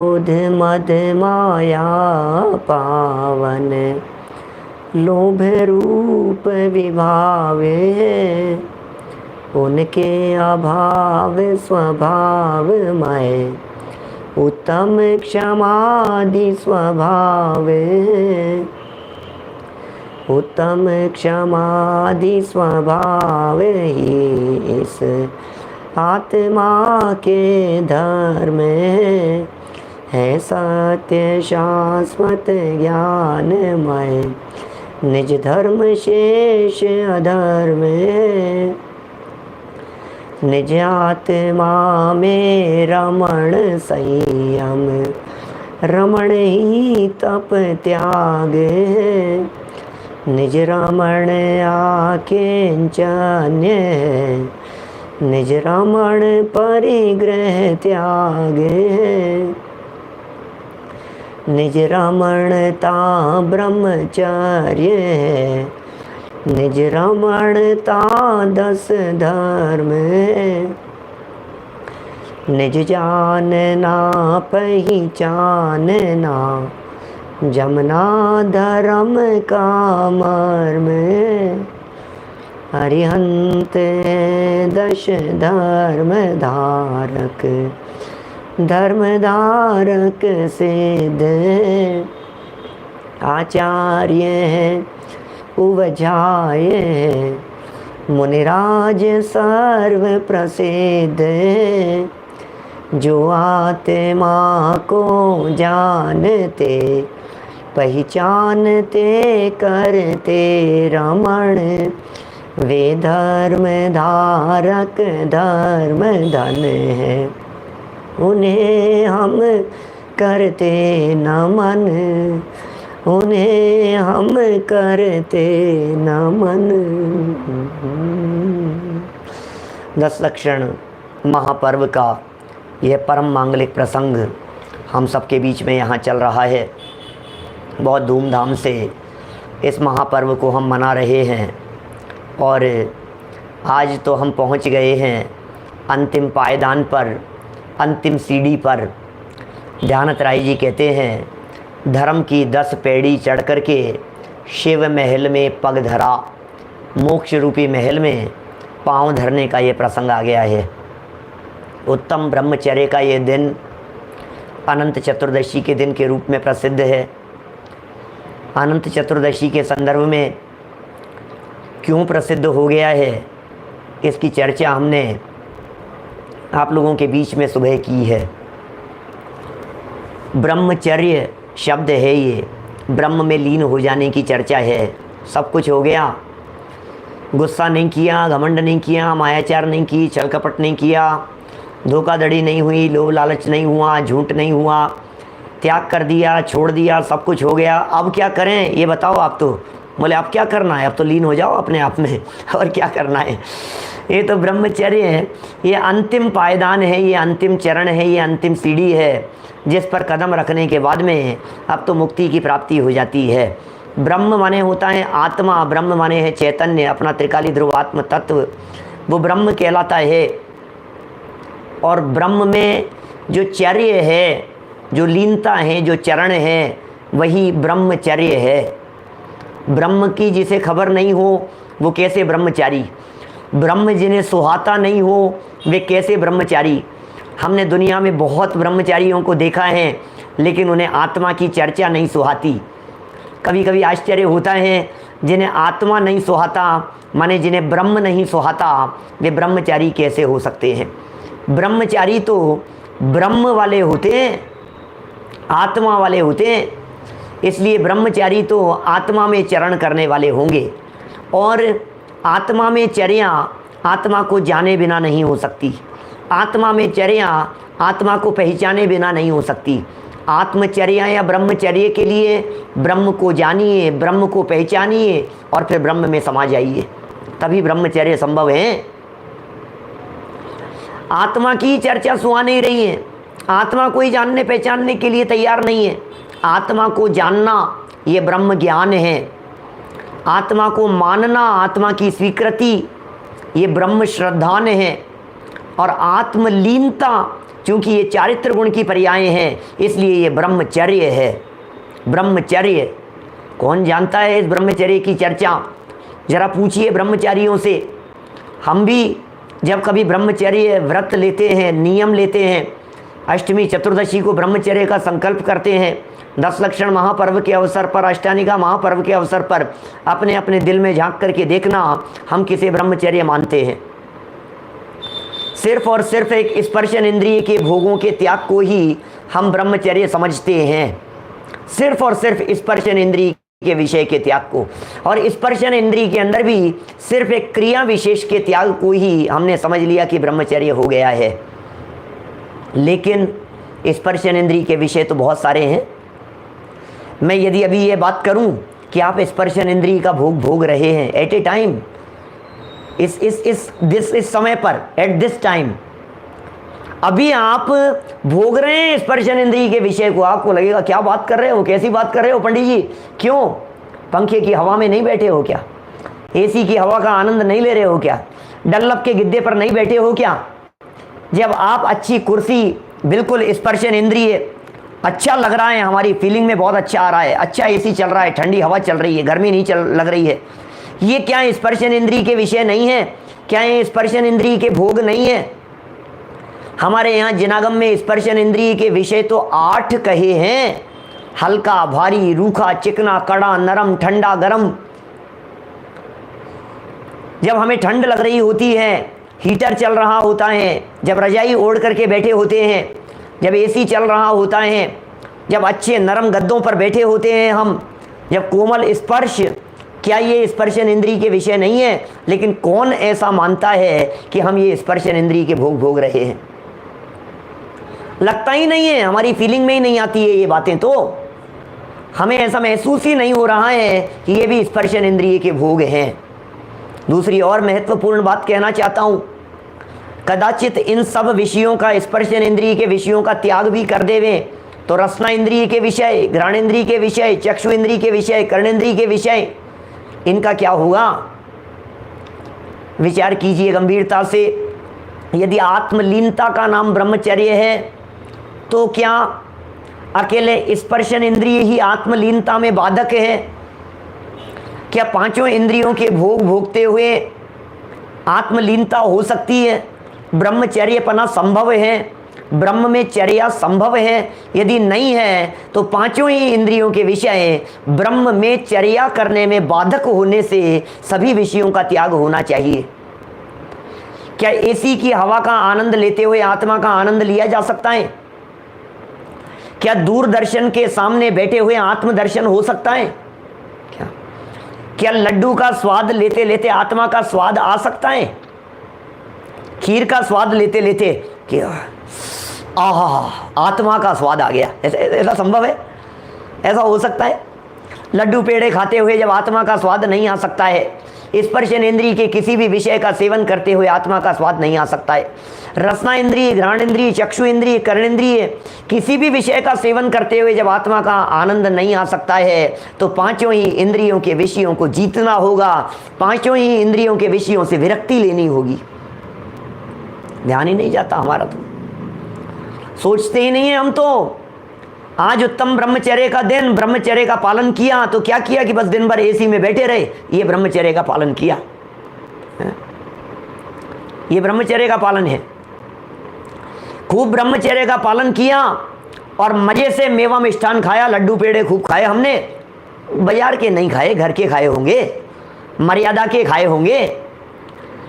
क्रोध मद माया पावन, लोभ रूप विभावे, उनके अभाव स्वभावमय, उत्तम क्षमादि स्वभाव, उत्तम क्षमादि स्वभाव ही इस आत्मा के धर्म है सत्य शाश्वत ज्ञानमय, निज धर्म शेष अधर्म, निज आत्मा में रमण संयम, रमण ही तप त्याग, निज रमण आकिंचन्य, निज रमण परिग्रह त्याग, निज रमणता ब्रह्मचर्य, निज रमणता 10 धर्म, निज जानना पहचानना, जमना धर्म का मर्म, अरिहंत 10 धर्म धारक, धर्म धारक सिद्ध, आचार्य उवजाय, मुनिराज सर्व प्रसिद्ध, जो आत्मा को जानते पहचानते करते रमण, वे धर्म धारक धर्म धन है, उन्हें हम करते नमन, उन्हें हम करते नमन। 10 लक्षण महापर्व का यह परम मांगलिक प्रसंग हम सबके बीच में यहाँ चल रहा है। बहुत धूमधाम से इस महापर्व को हम मना रहे हैं और आज तो हम पहुँच गए हैं अंतिम पायदान पर, अंतिम सीढ़ी पर। ध्यानत राय जी कहते हैं, धर्म की 10 पैड़ी चढ़ कर के शिव महल में पग धरा, मोक्ष रूपी महल में पांव धरने का ये प्रसंग आ गया है। उत्तम ब्रह्मचर्य का ये दिन अनंत चतुर्दशी के दिन के रूप में प्रसिद्ध है। अनंत चतुर्दशी के संदर्भ में क्यों प्रसिद्ध हो गया है, इसकी चर्चा हमने आप लोगों के बीच में सुबह की है। ब्रह्मचर्य शब्द है, ये ब्रह्म में लीन हो जाने की चर्चा है। सब कुछ हो गया, गुस्सा नहीं किया, घमंड नहीं किया, मायाचार नहीं की, छल कपट नहीं किया, धोखाधड़ी नहीं हुई, लोभ लालच नहीं हुआ, झूठ नहीं हुआ, त्याग कर दिया, छोड़ दिया, सब कुछ हो गया। अब क्या करें ये बताओ आप तो। बोले अब क्या करना है, अब तो लीन हो जाओ अपने आप में, और क्या करना है। ये तो ब्रह्मचर्य है, ये अंतिम पायदान है, ये अंतिम चरण है, ये अंतिम सीढ़ी है, जिस पर कदम रखने के बाद में अब तो मुक्ति की प्राप्ति हो जाती है। ब्रह्म माने होता है आत्मा, ब्रह्म माने है चैतन्य, अपना त्रिकाली ध्रुव आत्म तत्व, वो ब्रह्म कहलाता है। और ब्रह्म में जो चर्य है, जो लीनता है, जो चरण है, वही ब्रह्मचर्य है। ब्रह्म की जिसे खबर नहीं हो वो कैसे ब्रह्मचारी, ब्रह्म जिन्हें सुहाता नहीं हो वे कैसे ब्रह्मचारी। हमने दुनिया में बहुत ब्रह्मचारियों को देखा है, लेकिन उन्हें आत्मा की चर्चा नहीं सुहाती। कभी कभी आश्चर्य होता है, जिन्हें आत्मा नहीं सुहाता, माने जिन्हें ब्रह्म नहीं सुहाता, वे ब्रह्मचारी कैसे हो सकते हैं। ब्रह्मचारी तो ब्रह्म वाले होते हैं, आत्मा वाले होते हैं। इसलिए ब्रह्मचारी तो आत्मा में चरण करने वाले होंगे। और आत्मा में चर्या आत्मा को जाने बिना नहीं हो सकती, आत्मा में चर्या आत्मा को पहचाने बिना नहीं हो सकती। आत्मचर्या या ब्रह्मचर्य के लिए ब्रह्म को जानिए, ब्रह्म को पहचानिए और फिर ब्रह्म में समा जाइए, तभी ब्रह्मचर्य संभव है। आत्मा की चर्चा सुहा नहीं रही है, आत्मा को ही जानने पहचानने के लिए तैयार नहीं है। आत्मा को जानना ये ब्रह्म ज्ञान है, आत्मा को मानना, आत्मा की स्वीकृति ये ब्रह्म श्रद्धान है। और आत्मलीनता चूंकि ये चारित्र गुण की पर्याय हैं, इसलिए ये ब्रह्मचर्य है। ब्रह्मचर्य, कौन जानता है इस ब्रह्मचर्य की चर्चा? जरा पूछिए ब्रह्मचारियों से। हम भी जब कभी ब्रह्मचर्य व्रत लेते हैं, नियम लेते हैं, अष्टमी चतुर्दशी को ब्रह्मचर्य का संकल्प करते हैं, 10 लक्षण महापर्व के अवसर पर, अष्टानिका महापर्व के अवसर पर अपने अपने दिल में झांक करके देखना हम किसे ब्रह्मचर्य मानते हैं। सिर्फ और सिर्फ एक स्पर्शन इंद्रिय के भोगों के त्याग को ही हम ब्रह्मचर्य समझते हैं, सिर्फ और सिर्फ स्पर्शन इंद्रिय के विषय के त्याग को। और स्पर्शन इंद्रिय के अंदर भी सिर्फ एक क्रिया विशेष के त्याग को ही हमने समझ लिया कि ब्रह्मचर्य हो गया है। लेकिन स्पर्शन इंद्रिय के विषय तो बहुत सारे हैं। मैं यदि अभी ये बात करूं कि आप स्पर्शन इंद्रिय का भोग भोग रहे हैं एट ए टाइम, इस समय पर, एट दिस टाइम, अभी आप भोग रहे हैं स्पर्शन इंद्रिय के विषय को, आपको लगेगा क्या बात कर रहे हो, कैसी बात कर रहे हो पंडित जी? क्यों? पंखे की हवा में नहीं बैठे हो क्या? एसी की हवा का आनंद नहीं ले रहे हो क्या? डल्लप के गिद्दे पर नहीं बैठे हो क्या? जब आप अच्छी कुर्सी, बिल्कुल स्पर्शन इंद्रिय, अच्छा लग रहा है, हमारी फीलिंग में बहुत अच्छा आ रहा है, अच्छा एसी चल रहा है, ठंडी हवा चल रही है, गर्मी नहीं लग रही है, ये क्या स्पर्शन इंद्रिय के विषय नहीं है? क्या ये स्पर्शन इंद्रिय के भोग नहीं है? हमारे यहाँ जिनागम में स्पर्शन इंद्रिय के विषय तो 8 कहे हैं। हल्का, भारी, रूखा, चिकना, कड़ा, नरम, ठंडा, गरम। जब हमें ठंड लग रही होती है, हीटर चल रहा होता है, जब रजाई ओढ़ करके बैठे होते हैं, जब एसी चल रहा होता है, जब अच्छे नरम गद्दों पर बैठे होते हैं हम, जब कोमल स्पर्श, क्या ये स्पर्शन इंद्रिय के विषय नहीं है? लेकिन कौन ऐसा मानता है कि हम ये स्पर्शन इंद्रिय के भोग भोग रहे हैं? लगता ही नहीं है, हमारी फीलिंग में ही नहीं आती है ये बातें, तो हमें ऐसा महसूस ही नहीं हो रहा है कि ये भी स्पर्शन इंद्रिय के भोग हैं। दूसरी और महत्वपूर्ण बात कहना चाहता हूं, कदाचित इन सब विषयों का, स्पर्शन इंद्रिय के विषयों का त्याग भी कर देवें तो रसना इंद्रिय के विषय, घ्राण इंद्रिय के विषय, चक्षु इंद्रिय के विषय, कर्णेंद्रिय के विषय, इनका क्या होगा? विचार कीजिए गंभीरता से। यदि आत्मलीनता का नाम ब्रह्मचर्य है तो क्या अकेले स्पर्शन इंद्रिय ही आत्मलीनता में बाधक है? क्या पांचों इंद्रियों के भोग भोगते हुए आत्मलीनता हो सकती है? ब्रह्मचर्यपना संभव है? ब्रह्म में चर्या संभव है? यदि नहीं है तो पांचों ही इंद्रियों के विषय ब्रह्म में चर्या करने में बाधक होने से सभी विषयों का त्याग होना चाहिए। क्या एसी की हवा का आनंद लेते हुए आत्मा का आनंद लिया जा सकता है? क्या दूरदर्शन के सामने बैठे हुए आत्मदर्शन हो सकता है? क्या लड्डू का स्वाद लेते लेते आत्मा का स्वाद आ सकता है? खीर का स्वाद लेते लेते कि आत्मा का स्वाद आ गया, ऐसा संभव है? ऐसा हो सकता है? लड्डू पेड़े खाते हुए जब आत्मा का स्वाद नहीं आ सकता है, स्पर्शन इंद्रिय के किसी भी विषय का सेवन करते हुए आत्मा का स्वाद नहीं आ सकता है, रसना इंद्रिय, घ्राण इंद्रिय, चक्षु इंद्रिय, कर्णेंद्रिय, किसी भी विषय का सेवन करते हुए जब आत्मा का आनंद नहीं आ सकता है, तो पांचों ही इंद्रियों के विषयों को जीतना होगा, पांचों ही इंद्रियों के विषयों से विरक्ति लेनी होगी। ध्यान ही नहीं जाता हमारा, तो सोचते ही नहीं है हम। तो आज उत्तम ब्रह्मचर्य का दिन, ब्रह्मचर्य का पालन किया तो क्या किया कि बस दिन भर एसी में बैठे रहे, ये ब्रह्मचर्य का पालन किया है? ये ब्रह्मचर्य का पालन है। खूब ब्रह्मचर्य का पालन किया और मजे से मेवा मिष्ठान खाया, लड्डू पेड़े खूब खाए हमने, बाजार के नहीं खाए, घर के खाए होंगे, मर्यादा के खाए होंगे,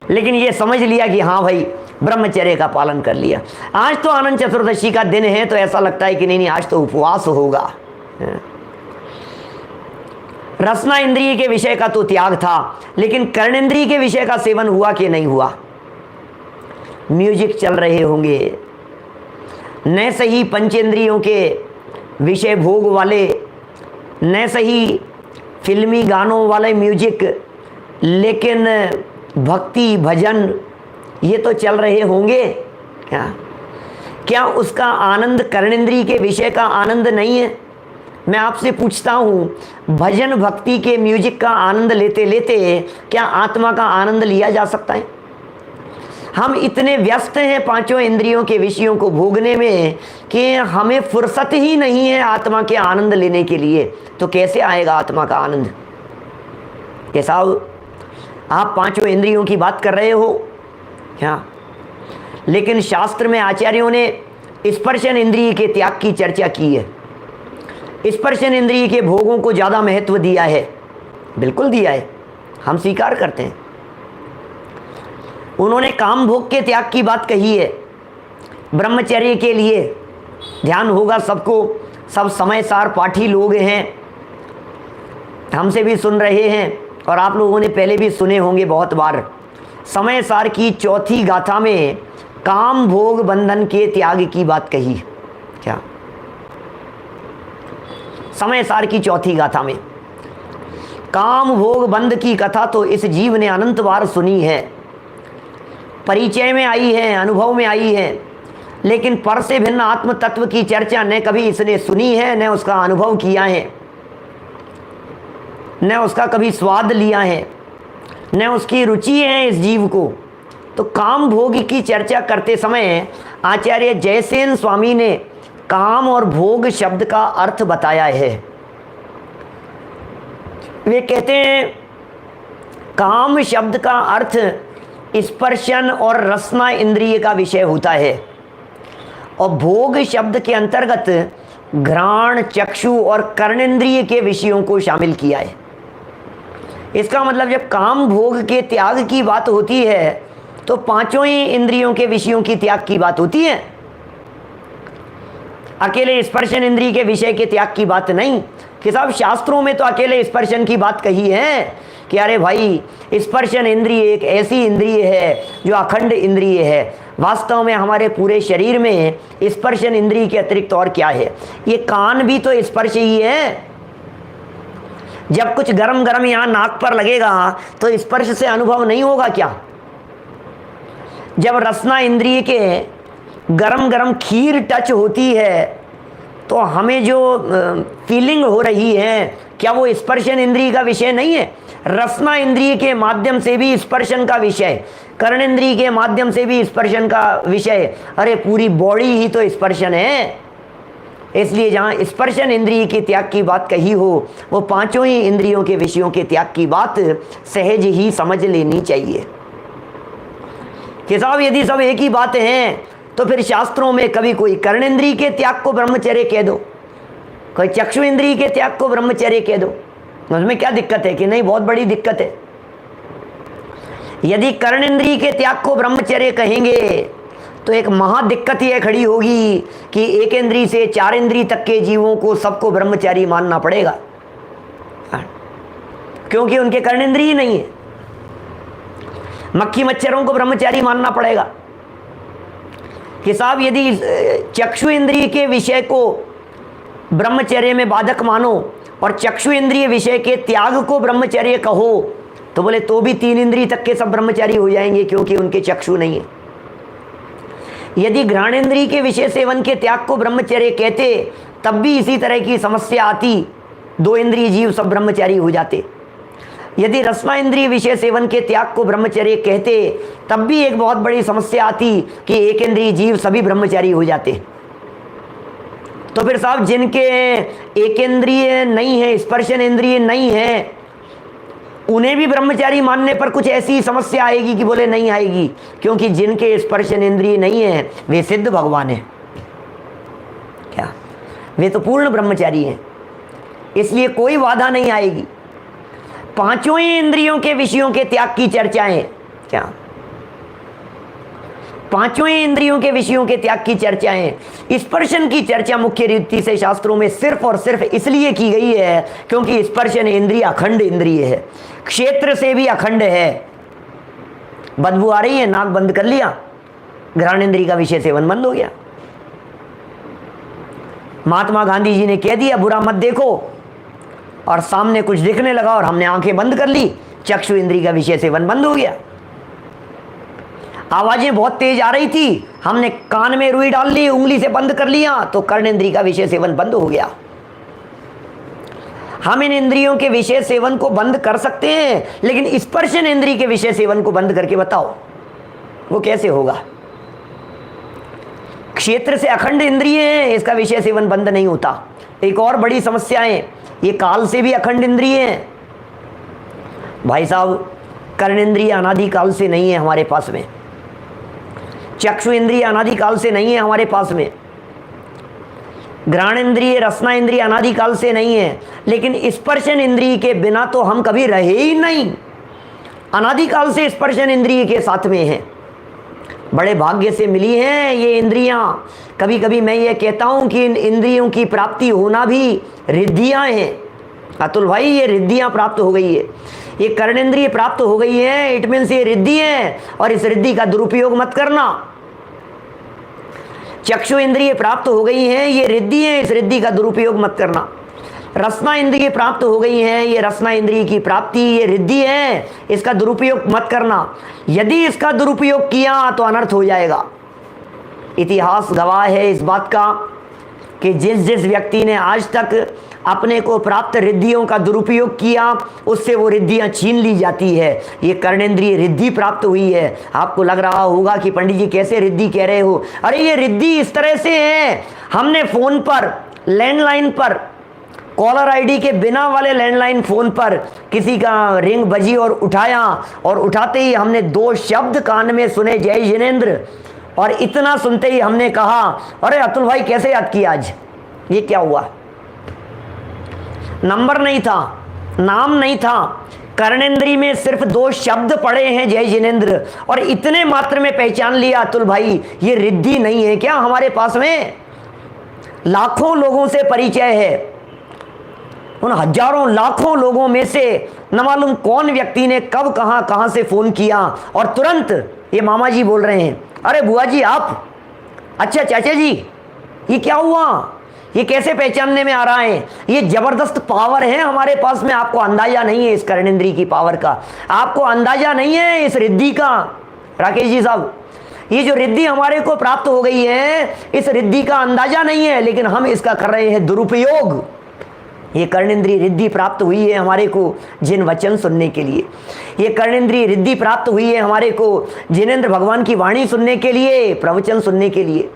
लेकिन ये समझ लिया कि हाँ भाई ब्रह्मचर्य का पालन कर लिया। आज तो अनंत चतुर्दशी का दिन है तो ऐसा लगता है कि नहीं आज तो उपवास होगा। रसना इंद्रिय के विषय का तो त्याग था, लेकिन कर्णेंद्रिय के विषय का सेवन हुआ कि नहीं हुआ? म्यूजिक चल रहे होंगे, न सही पंचेंद्रियों के विषय भोग वाले, न सही फिल्मी गानों वाले म्यूजिक, लेकिन भक्ति भजन ये तो चल रहे होंगे। क्या उसका आनंद कर्णेंद्रिय के विषय का आनंद नहीं है? मैं आपसे पूछता हूँ, भजन भक्ति के म्यूजिक का आनंद लेते लेते क्या आत्मा का आनंद लिया जा सकता है? हम इतने व्यस्त हैं पांचों इंद्रियों के विषयों को भोगने में कि हमें फुर्सत ही नहीं है आत्मा के आनंद लेने के लिए। तो कैसे आएगा आत्मा का आनंद? ये साहब आप पांचों इंद्रियों की बात कर रहे हो क्या? लेकिन शास्त्र में आचार्यों ने स्पर्शन इंद्रिय के त्याग की चर्चा की है। स्पर्शन इंद्रिय के भोगों को ज़्यादा महत्व दिया है, बिल्कुल दिया है, हम स्वीकार करते हैं। उन्होंने काम भोग के त्याग की बात कही है। ब्रह्मचर्य के लिए ध्यान होगा सबको, सब समय सार पाठी लोग हैं, हमसे भी सुन रहे हैं और आप लोगों ने पहले भी सुने होंगे बहुत बार। समय सार की चौथी गाथा में काम भोग बंधन के त्याग की बात कही। क्या? समय सार की चौथी गाथा में काम भोग बंध की कथा तो इस जीव ने अनंत बार सुनी है, परिचय में आई है, अनुभव में आई है, लेकिन पर से भिन्न आत्म तत्व की चर्चा न कभी इसने सुनी है, न उसका अनुभव किया है, न उसका कभी स्वाद लिया है, न उसकी रुचि है इस जीव को। तो काम भोग की चर्चा करते समय आचार्य जयसेन स्वामी ने काम और भोग शब्द का अर्थ बताया है। वे कहते हैं काम शब्द का अर्थ स्पर्शन और रसना इंद्रिय का विषय होता है और भोग शब्द के अंतर्गत घ्राण, चक्षु और कर्णेंद्रिय के विषयों को शामिल किया है। इसका मतलब जब काम भोग के त्याग की बात होती है तो पांचों ही इंद्रियों के विषयों की त्याग की बात होती है, अकेले स्पर्शन इंद्रिय के विषय के त्याग की बात नहीं। कि साहब शास्त्रों में तो अकेले स्पर्शन की बात कही है कि अरे भाई स्पर्शन इंद्रिय एक ऐसी इंद्रिय है जो अखंड इंद्रिय है। वास्तव में हमारे पूरे शरीर में स्पर्शन इंद्रिय के अतिरिक्त और क्या है? ये कान भी तो स्पर्श ही है। जब कुछ गरम गरम यहाँ नाक पर लगेगा तो स्पर्श से अनुभव नहीं होगा क्या? जब रसना इंद्रिय के गरम गरम खीर टच होती है तो हमें जो फीलिंग हो रही है, क्या वो स्पर्शन इंद्रिय का विषय नहीं है? रसना इंद्रिय के माध्यम से भी स्पर्शन का विषय, कर्णेंद्रिय के माध्यम से भी स्पर्शन का विषय, अरे पूरी बॉडी ही तो स्पर्शन है। इसलिए जहाँ स्पर्शन इंद्रिय के त्याग की बात कही हो वो पांचों ही इंद्रियों के विषयों के त्याग की बात सहज ही समझ लेनी चाहिए। कि साहब यदि सब एक ही बात हैं तो फिर शास्त्रों में कभी कोई कर्णेंद्रिय के त्याग को ब्रह्मचर्य कह दो, कोई चक्षु इंद्रिय के त्याग को ब्रह्मचर्य कह दो, उसमें क्या दिक्कत है? कि नहीं, बहुत बड़ी दिक्कत है। यदि कर्णेंद्रिय के त्याग को ब्रह्मचर्य कहेंगे तो एक महा दिक्कत यह खड़ी होगी कि एक इंद्रिय से चार इंद्रिय तक के जीवों को सबको ब्रह्मचारी मानना पड़ेगा, क्योंकि उनके कर्णेंद्रिय नहीं है। मक्खी मच्छरों को ब्रह्मचारी मानना पड़ेगा। कि साहब यदि चक्षु इंद्रिय के विषय को ब्रह्मचर्य में बाधक मानो और चक्षु इंद्रिय विषय के त्याग को ब्रह्मचर्य कहो तो बोले तो भी तीन इंद्रिय तक के सब ब्रह्मचारी हो जाएंगे, क्योंकि उनके चक्षु नहीं है। यदि घ्राणेंद्रिय के विषय सेवन के त्याग को ब्रह्मचर्य कहते तब भी इसी तरह की समस्या आती, दो इंद्रिय जीव सब ब्रह्मचारी हो जाते। यदि रसना इंद्रिय विषय सेवन के त्याग को ब्रह्मचर्य कहते तब भी एक बहुत बड़ी समस्या आती कि एक इंद्रिय जीव सभी ब्रह्मचारी हो जाते। तो फिर साहब जिनके एक इंद्रिय नहीं है, स्पर्शन इंद्रिय नहीं है, उन्हें भी ब्रह्मचारी मानने पर कुछ ऐसी समस्या आएगी कि बोले नहीं आएगी, क्योंकि जिनके स्पर्शन इंद्रिय नहीं है वे सिद्ध भगवान है। क्या? वे तो पूर्ण ब्रह्मचारी हैं, इसलिए कोई बाधा नहीं आएगी। पांचों ही इंद्रियों के विषयों के त्याग की चर्चाएं, क्या पांचों ही इंद्रियों के विषयों के त्याग की चर्चाएं, स्पर्शन की चर्चा मुख्य रीति से शास्त्रों में सिर्फ और सिर्फ इसलिए की गई है क्योंकि स्पर्शन इंद्रिय अखंड इंद्रिय है, क्षेत्र से भी अखंड है। बदबू आ रही है, नाक बंद कर लिया, घ्राण इंद्रिय का विषय सेवन बंद हो गया। महात्मा गांधी जी ने कह दिया बुरा मत देखो, और सामने कुछ दिखने लगा और हमने आंखें बंद कर ली, चक्षु इंद्रिय का विषय सेवन बंद हो गया। आवाजें बहुत तेज आ रही थी, हमने कान में रुई डाल ली, उंगली से बंद कर लिया, तो कर्ण इंद्रिय का विषय सेवन बंद हो गया। हम इन इंद्रियों के विषय सेवन को बंद कर सकते हैं, लेकिन स्पर्शन इंद्रिय के विषय सेवन को बंद करके बताओ। वो कैसे होगा? क्षेत्र से अखंड इंद्रिय है, इसका विषय सेवन बंद नहीं होता। एक और बड़ी समस्या है, ये काल से भी अखंड इंद्रिय है। भाई साहब, कर्णेंद्रिय अनादिकाल से नहीं है हमारे पास में, चक्षु इंद्रिय अनादिकाल से नहीं है हमारे पास में, घ्राणेंद्रिय रसना इंद्रिय अनादिकाल से नहीं है, लेकिन स्पर्शन इंद्रिय के बिना तो हम कभी रहे ही नहीं। अनादिकाल से स्पर्शन इंद्रिय के साथ में है, बड़े भाग्य से मिली हैं ये इंद्रियां। कभी कभी मैं ये कहता हूं कि इन इंद्रियों की प्राप्ति होना भी रिद्धियां हैं। अतुल भाई, ये रिद्धियां प्राप्त हो गई है, ये कर्णेंद्रिय प्राप्त हो गई है, इट मीन्स ये रिद्धि है, और इस रिद्धि का दुरुपयोग मत करना। चक्षु इंद्रिय प्राप्त हो गई है, ये रिद्धि है, इस रिद्धि का दुरुपयोग मत करना। रसना इंद्रिय प्राप्त हो गई है, ये रसना इंद्रिय की प्राप्ति ये रिद्धि है, इसका दुरुपयोग मत करना। यदि इसका दुरुपयोग किया तो अनर्थ हो जाएगा। इतिहास गवाह है इस बात का कि जिस जिस व्यक्ति ने आज तक अपने को प्राप्त रिद्धियों का दुरुपयोग किया, उससे वो रिद्धियां छीन ली जाती है। ये कर्णेंद्रिय रिद्धि प्राप्त हुई है। आपको लग रहा होगा कि पंडित जी कैसे रिद्धि कह रहे हो? अरे ये रिद्धि इस तरह से है, हमने फोन पर, लैंडलाइन पर, कॉलर आईडी के बिना वाले लैंडलाइन फोन पर किसी का रिंग बजी और उठाया, और उठाते ही हमने 2 शब्द कान में सुने, जय जिनेंद्र, और इतना सुनते ही हमने कहा, अरे अतुल भाई कैसे याद किया आज? ये क्या हुआ? नंबर नहीं था, नाम नहीं था, कर्णेंद्रिय में सिर्फ 2 शब्द पड़े हैं, जय जिनेंद्र, और इतने मात्र में पहचान लिया। अतुल भाई, ये रिद्धि नहीं है क्या हमारे पास में? लाखों लोगों से परिचय है, उन हजारों लाखों लोगों में से न मालूम कौन व्यक्ति ने कब कहां से फोन किया, और तुरंत ये मामा जी बोल रहे हैं, अरे बुआ जी आप, अच्छा चाचा जी, ये क्या हुआ? ये कैसे पहचानने में आ रहा है? ये जबरदस्त पावर है हमारे पास में, आपको अंदाजा नहीं है इस कर्णेंद्रिय की पावर का, आपको अंदाजा नहीं है इस रिद्धि का। राकेश जी साहब, ये जो रिद्धि हमारे को प्राप्त हो गई है, इस रिद्धि का अंदाजा नहीं है, लेकिन हम इसका कर रहे हैं दुरुपयोग। ये कर्णेंद्रिय रिद्धि प्राप्त हुई है हमारे को जिन वचन सुनने के लिए, ये कर्णेंद्रिय रिद्धि प्राप्त हुई है हमारे को जिनेंद्र भगवान की वाणी सुनने के लिए, प्रवचन सुनने के लिए,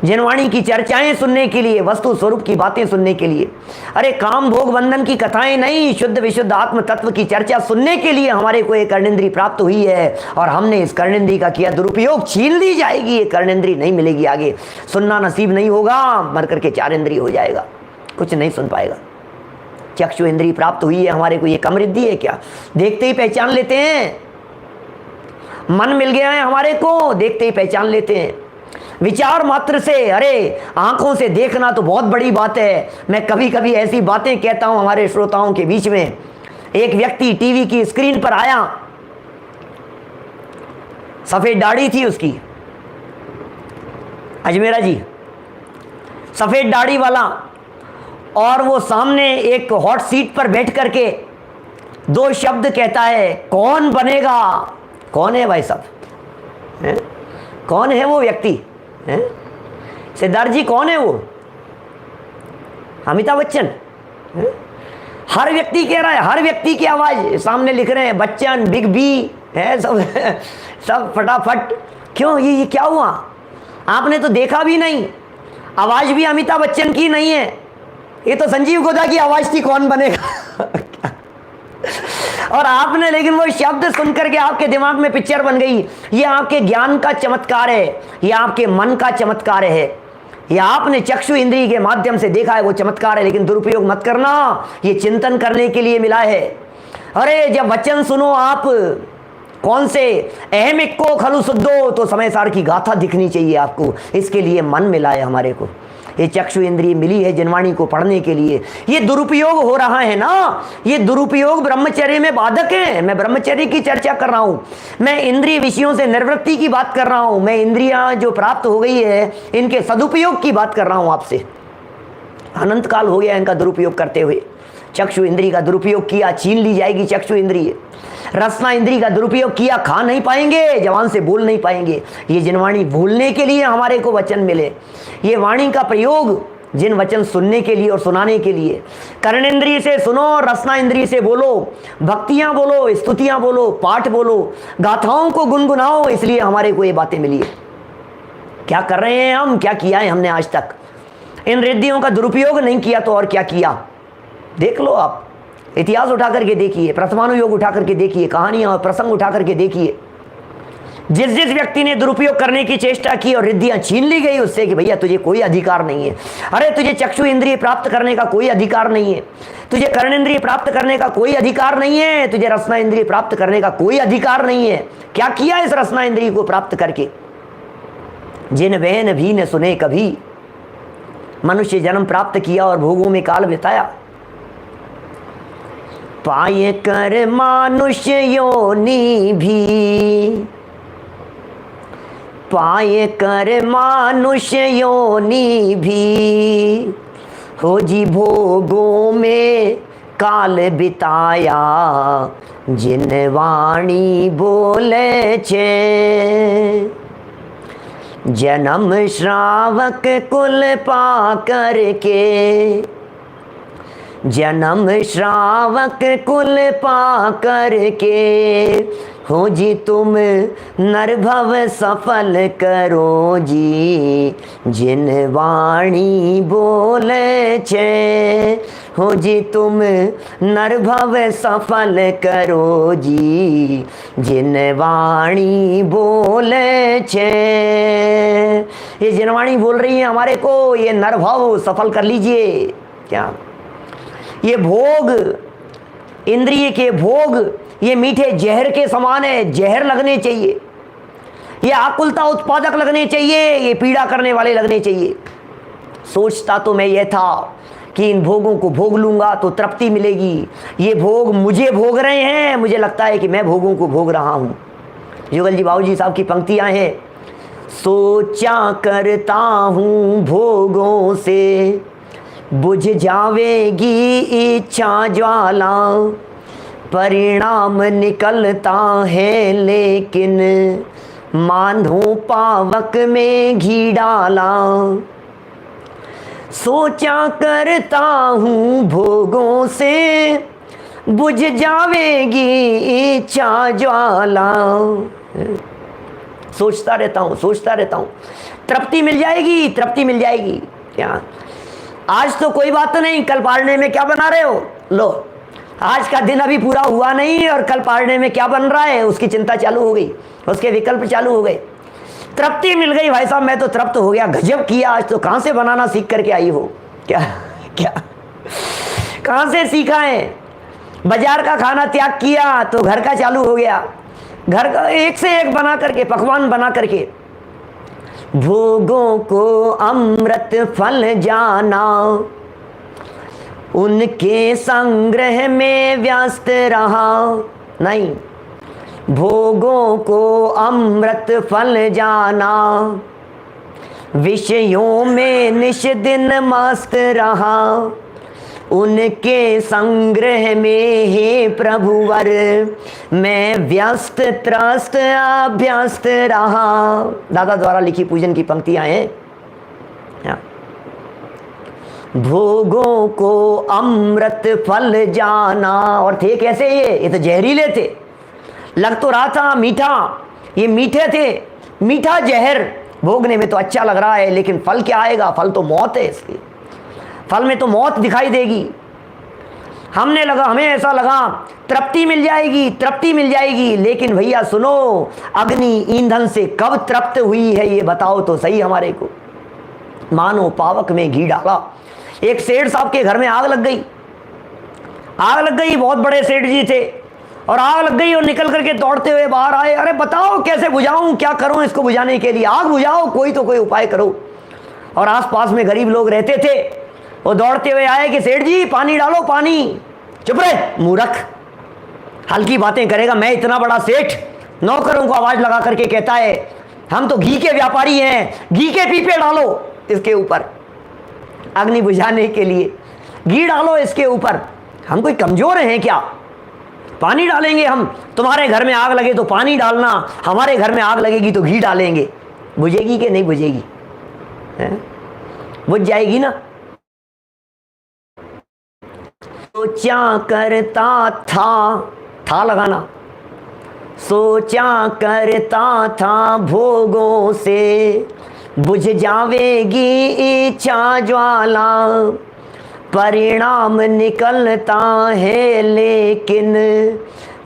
जिनवाणी की चर्चाएं सुनने के लिए, वस्तु स्वरूप की बातें सुनने के लिए। अरे काम भोग बंधन की कथाएं नहीं, शुद्ध विशुद्ध आत्म तत्व की चर्चा सुनने के लिए हमारे को एक कर्णेंद्रिय प्राप्त हुई है, और हमने इस कर्णेंद्रिय का किया दुरुपयोग। छीन ली जाएगी ये कर्णेंद्रिय, नहीं मिलेगी आगे, सुनना नसीब नहीं होगा, मर करके 4 इंद्रिय हो जाएगा, कुछ नहीं सुन पाएगा। चक्षु इंद्रिय प्राप्त हुई है हमारे को, ये कम रिद्धि है क्या? देखते ही पहचान लेते हैं। मन मिल गया है हमारे को, देखते ही पहचान लेते हैं, विचार मात्र से। अरे आंखों से देखना तो बहुत बड़ी बात है। मैं कभी कभी ऐसी बातें कहता हूं हमारे श्रोताओं के बीच में। एक व्यक्ति टीवी की स्क्रीन पर आया, सफेद दाढ़ी थी उसकी, अजमेरा जी, सफेद दाढ़ी वाला, और वो सामने एक हॉट सीट पर बैठ करके 2 शब्द कहता है, कौन बनेगा? कौन है भाई साहब? कौन है वो व्यक्ति? सिद्धार्थ जी कौन है वो? अमिताभ बच्चन? हर व्यक्ति कह रहा है, हर व्यक्ति की आवाज सामने लिख रहे हैं, बच्चन, बिग बी है सब सब फटाफट। क्यों? ये क्या हुआ? आपने तो देखा भी नहीं, आवाज भी अमिताभ बच्चन की नहीं है, ये तो संजीव गोदा की आवाज थी, कौन बनेगा। और आपने, लेकिन वो शब्द सुनकर के आपके दिमाग में पिक्चर बन गई। ये आपके ज्ञान का चमत्कार है, ये आपके मन का चमत्कार है, ये आपने चक्षु इंद्रिय के माध्यम से देखा है, वो चमत्कार है, लेकिन दुरुपयोग मत करना, ये चिंतन करने के लिए मिला है। अरे जब वचन सुनो आप, कौन से अहमिक को खलु शुद्धो, तो समय सार की गाथा दिखनी चाहिए आपको, इसके लिए मन मिला है हमारे को, ये चक्षु इंद्रिय मिली है जिनवाणी को पढ़ने के लिए। ये दुरुपयोग हो रहा है ना, ये दुरुपयोग ब्रह्मचर्य में बाधक है। मैं ब्रह्मचर्य की चर्चा कर रहा हूं, मैं इंद्रिय विषयों से निर्वृत्ति की बात कर रहा हूं, मैं इंद्रियां जो प्राप्त हो गई है इनके सदुपयोग की बात कर रहा हूं आपसे। अनंत काल हो गया इनका दुरुपयोग करते हुए। चक्षु इंद्रिय का दुरुपयोग किया, छीन ली जाएगी चक्षु इंद्रिय। रसना इंद्रिय का दुरुपयोग किया, खा नहीं पाएंगे, जवान से बोल नहीं पाएंगे। ये जिनवाणी भूलने के लिए हमारे को वचन मिले, ये वाणी का प्रयोग जिन वचन सुनने के लिए और सुनाने के लिए। कर्णेंद्रिय से सुनो, रसना इंद्रिय से बोलो, भक्तियां बोलो, स्तुतियां बोलो, पाठ बोलो, गाथाओं को गुनगुनाओ, इसलिए हमारे को ये बातें मिली है। क्या कर रहे हैं हम, क्या किया है हमने आज तक? इन रिद्धियों का दुरुपयोग नहीं किया तो और क्या किया? देख लो आप, इतिहास उठा करके देखिए, प्रथमानुयोग उठा करके देखिए, कहानियां और प्रसंग उठा करके देखिए। जिस जिस व्यक्ति ने दुरुपयोग करने की चेष्टा की और रिद्धियां छीन ली गई उससे कि भैया तुझे कोई अधिकार नहीं है, अरे तुझे चक्षु इंद्रिय प्राप्त करने का कोई अधिकार नहीं है, तुझे कर्णेंद्रिय प्राप्त करने का कोई अधिकार नहीं है, तुझे रसना इंद्रिय प्राप्त करने का कोई अधिकार नहीं है। क्या किया इस रसना इंद्रिय को प्राप्त करके? जिन बहन भी न सुने कभी, मनुष्य जन्म प्राप्त किया और भोगों में काल बिताया। पाए कर मानुष्य योनि भी, पाए कर मानुष्य योनि भी, हो जी भोगों में काल बिताया। जिन वाणी बोले छे, जन्म श्रावक कुल पा करके, जन्म श्रावक कुल पा करके, हो जी तुम नरभव सफल करो जी। जिन वाणी बोले छे, हो जी तुम नरभव सफल करो जी। जिन वाणी बोले छे, ये जिन वाणी बोल रही है हमारे को, ये नरभव सफल कर लीजिए। क्या ये भोग, इंद्रिय के भोग, ये मीठे जहर के समान है, जहर लगने चाहिए, ये आकुलता उत्पादक लगने चाहिए, ये पीड़ा करने वाले लगने चाहिए। सोचता तो मैं ये था कि इन भोगों को भोग लूंगा तो तृप्ति मिलेगी, ये भोग मुझे भोग रहे हैं, मुझे लगता है कि मैं भोगों को भोग रहा हूं। जुगल जी बाबूजी साहब की पंक्तियां हैं, सोचा करता हूं भोगों से, बुझ जावेगी इच्छा ज्वाला। परिणाम निकलता है लेकिन, मांधो पावक में घी डाला। सोचा करता हूँ भोगों से, बुझ जावेगी इच्छा ज्वाला। सोचता रहता हूँ, सोचता रहता हूँ, तृप्ति मिल जाएगी, तृप्ति मिल जाएगी। क्या आज तो कोई बात नहीं, कल पाड़ने में क्या बना रहे हो? लो, आज का दिन अभी पूरा हुआ नहीं और कल पाड़ने में क्या बन रहा है उसकी चिंता चालू हो गई, उसके विकल्प चालू हो गए। तृप्ति मिल गई, भाई साहब मैं तो तृप्त हो गया, गजब किया, आज तो कहाँ से बनाना सीख करके आई हो? क्या क्या कहाँ से सीखा है? बाजार का खाना त्याग किया तो घर का चालू हो गया, घर का एक से एक बना करके, पकवान बना करके। भोगों को अमृत फल जाना, उनके संग्रह में व्यस्त रहा नहीं। भोगों को अमृत फल जाना, विषयों में निश दिन मस्त रहा। उनके संग्रह में हे प्रभुवर, मैं व्यस्त त्रस्त अभ्यस्त रहा। दादा द्वारा लिखी पूजन की पंक्तियां हैं। भोगों को अमृत फल जाना, और थे कैसे? ये तो जहरीले थे। लग तो रहा था मीठा, ये मीठे थे, मीठा जहर भोगने में तो अच्छा लग रहा है, लेकिन फल क्या आएगा? फल तो मौत है इसकी, फल में तो मौत दिखाई देगी। हमें ऐसा लगा तृप्ति मिल जाएगी, तृप्ति मिल जाएगी, लेकिन भैया सुनो, अग्नि ईंधन से कब तृप्त हुई है ये बताओ तो सही हमारे को। मानो पावक में घी डाला। एक सेठ साहब के घर में आग लग गई, आग लग गई, बहुत बड़े सेठ जी थे, और आग लग गई और निकल करके दौड़ते हुए बाहर आए। अरे बताओ कैसे बुझाऊं, क्या करूं इसको बुझाने के लिए? आग बुझाओ, कोई तो कोई उपाय करो। और आसपास में गरीब लोग रहते थे, वो दौड़ते हुए आए कि सेठ जी पानी डालो, पानी। चुप रहे मूर्ख, हल्की बातें करेगा। मैं इतना बड़ा सेठ नौकरों को आवाज लगा करके कहता है हम तो घी के व्यापारी हैं, घी के पीपे डालो इसके ऊपर अग्नि बुझाने के लिए, घी डालो इसके ऊपर। हम कोई कमजोर हैं क्या? पानी डालेंगे हम? तुम्हारे घर में आग लगे तो पानी डालना, हमारे घर में आग लगेगी तो घी डालेंगे। बुझेगी कि नहीं बुझेगी? बुझ जाएगी ना। सोचा करता था लगाना, सोचा करता था भोगों से बुझ जावेगी इच्छा ज्वाला, परिणाम निकलता है लेकिन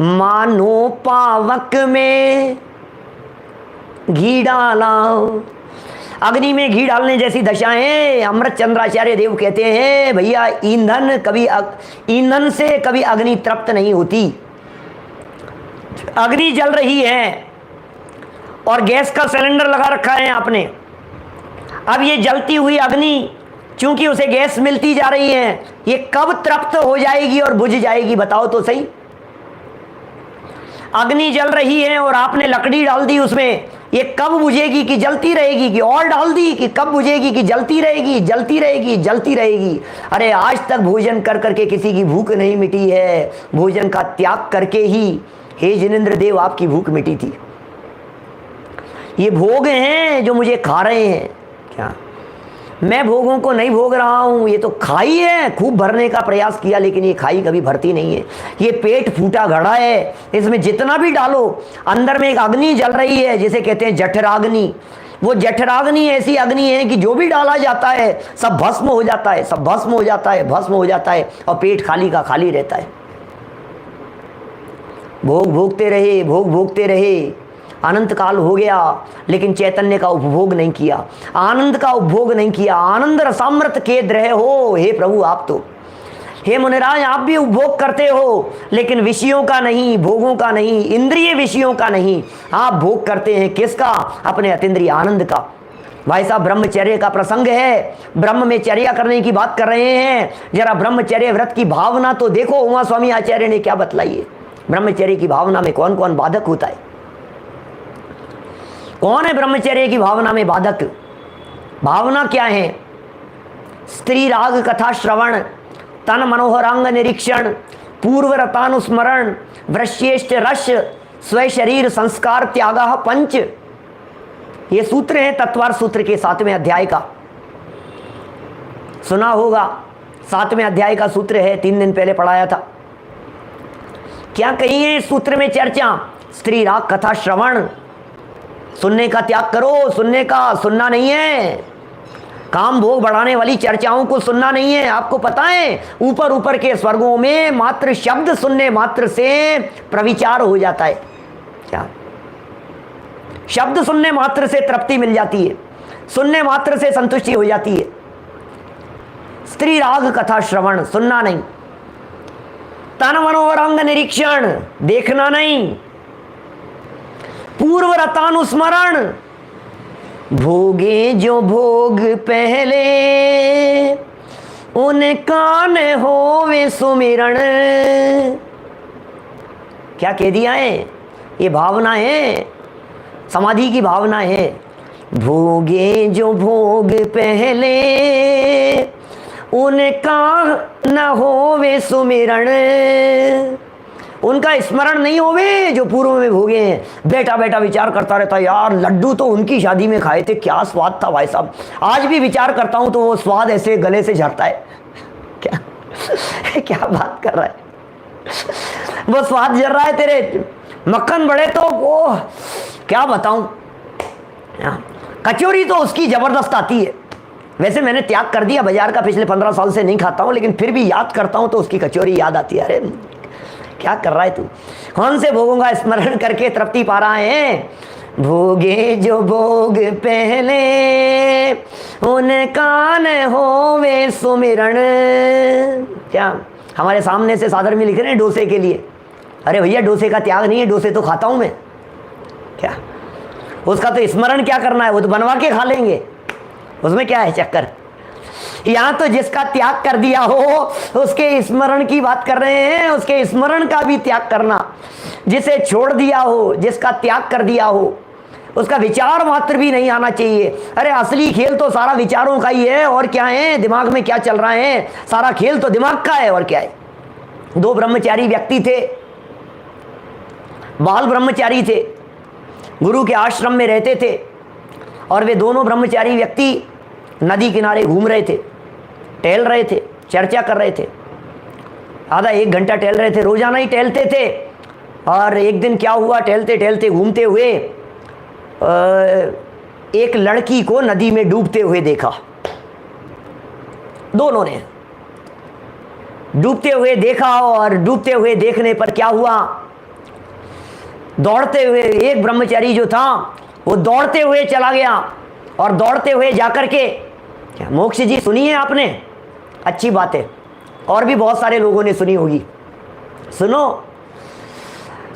मानो पावक में घी डाला। अग्नि में घी डालने जैसी दशा है। अमृत चंद्राचार्य देव कहते हैं भैया ईंधन से कभी अग्नि तृप्त नहीं होती। अग्नि जल रही है और गैस का सिलेंडर लगा रखा है आपने। अब ये जलती हुई अग्नि चूंकि उसे गैस मिलती जा रही है, ये कब तृप्त हो जाएगी और बुझ जाएगी बताओ तो सही। अग्नि जल रही है और आपने लकड़ी डाल दी उसमें, ये कब बुझेगी कि जलती रहेगी, कि और डाल दी कि कब बुझेगी कि जलती रहेगी जलती रहेगी जलती रहेगी। अरे आज तक भोजन कर करके किसी की भूख नहीं मिटी है, भोजन का त्याग करके ही हे जिनेंद्र देव आपकी भूख मिटी थी। ये भोग हैं जो मुझे खा रहे हैं, क्या मैं भोगों को नहीं भोग रहा हूं। ये तो खाई है, खूब भरने का प्रयास किया लेकिन ये खाई कभी भरती नहीं है। ये पेट फूटा घड़ा है, इसमें जितना भी डालो अंदर में एक अग्नि जल रही है जिसे कहते हैं जठराग्नि। वो जठराग्नि ऐसी अग्नि है कि जो भी डाला जाता है सब भस्म हो जाता है, सब भस्म हो जाता है, भस्म हो जाता है और पेट खाली का खाली रहता है। भोग भोगते रहे, भोग भोगते रहे, अनंत काल हो गया लेकिन चैतन्य का उपभोग नहीं किया, आनंद का उपभोग नहीं किया। आनंद रसामृत खेद रहे हो हे प्रभु आप तो। हे मुनिराज आप भी उपभोग करते हो लेकिन विषयों का नहीं, भोगों का नहीं, इंद्रिय विषयों का नहीं। आप भोग करते हैं किसका? अपने अतीन्द्रिय आनंद का। भाई साहब ब्रह्मचर्य का प्रसंग है, ब्रह्म में चर्या करने की बात कर रहे हैं। जरा ब्रह्मचर्य व्रत की भावना तो देखो उमा स्वामी आचार्य ने क्या बतलाई है। ब्रह्मचर्य की भावना में कौन कौन बाधक होता है? कौन है ब्रह्मचर्य की भावना में बाधक? भावना क्या है? स्त्री राग कथा श्रवण, तन मनोहरांग निरीक्षण, पूर्व रतानुस्मरण, वृश्येष्ठ रस, स्व शरीर संस्कार त्यागा पंच। ये सूत्र है तत्वार सूत्र के 7वें अध्याय का, सुना होगा। 7वें अध्याय का सूत्र है, 3 दिन पहले पढ़ाया था। क्या कही है इस सूत्र में चर्चा? स्त्री राग कथा श्रवण, सुनने का त्याग करो। सुनने का, सुनना नहीं है। काम भोग बढ़ाने वाली चर्चाओं को सुनना नहीं है। आपको पता है ऊपर ऊपर के स्वर्गों में मात्र शब्द सुनने मात्र से प्रविचार हो जाता है। क्या? शब्द सुनने मात्र से तृप्ति मिल जाती है, सुनने मात्र से संतुष्टि हो जाती है। स्त्री राग कथा श्रवण, सुनना नहीं। तन मनोरंग निरीक्षण, देखना नहीं। पूर्व रतानुस्मरण, भोगे जो भोग पहले उनका न होवे सुमिरण। क्या कह दिया है? ये भावना है, समाधि की भावना है। भोगे जो भोग पहले उनका न होवे सुमिरण, उनका स्मरण नहीं होवे जो पूर्व में भोगे हैं। बेटा बेटा विचार करता रहता, यार लड्डू तो उनकी शादी में खाए थे, क्या स्वाद था भाई साहब। आज भी विचार करता हूं तो वो स्वाद ऐसे गले से झड़ता है। क्या क्या बात कर रहा है? वो स्वाद झड़ रहा है तेरे। मक्खन बड़े तो वो क्या बताऊं, कचौरी तो उसकी जबरदस्त आती है। वैसे मैंने त्याग कर दिया बाजार का, पिछले 15 साल से नहीं खाता हूं, लेकिन फिर भी याद करता हूं तो उसकी कचौरी याद आती है। अरे क्या कर रहा है तू? कौन से भोगों का स्मरण करके तृप्ति पा रहा है? भोगे जो भोग पहले उनका न होवे सुमिरण। क्या हमारे सामने से सादर में लिख रहे हैं डोसे के लिए? अरे भैया डोसे का त्याग नहीं है, डोसे तो खाता हूं मैं। क्या उसका तो स्मरण क्या करना है? वो तो बनवा के खा लेंगे, उसमें क्या है चक्कर। यहां तो जिसका त्याग कर दिया हो उसके स्मरण की बात कर रहे हैं। उसके स्मरण का भी त्याग करना, जिसे छोड़ दिया हो, जिसका त्याग कर दिया हो, उसका विचार मात्र भी नहीं आना चाहिए। अरे असली खेल तो सारा विचारों का ही है, और क्या है दिमाग में क्या चल रहा है, सारा खेल तो दिमाग का है, और क्या है। 2 ब्रह्मचारी व्यक्ति थे, बाल ब्रह्मचारी थे, गुरु के आश्रम में रहते थे, और वे दोनों ब्रह्मचारी व्यक्ति नदी किनारे घूम रहे थे, टहल रहे थे, चर्चा कर रहे थे। आधा 1 घंटा टहल रहे थे, रोजाना ही टहलते थे। और एक दिन क्या हुआ, टहलते टहलते घूमते हुए एक लड़की को नदी में डूबते हुए देखा। दोनों ने डूबते हुए देखा, और डूबते हुए देखने पर क्या हुआ, दौड़ते हुए एक ब्रह्मचारी जो था वो दौड़ते हुए चला गया, और दौड़ते हुए जाकर के, क्या मोक्ष जी सुनी है आपने? अच्छी बात है, और भी बहुत सारे लोगों ने सुनी होगी। सुनो,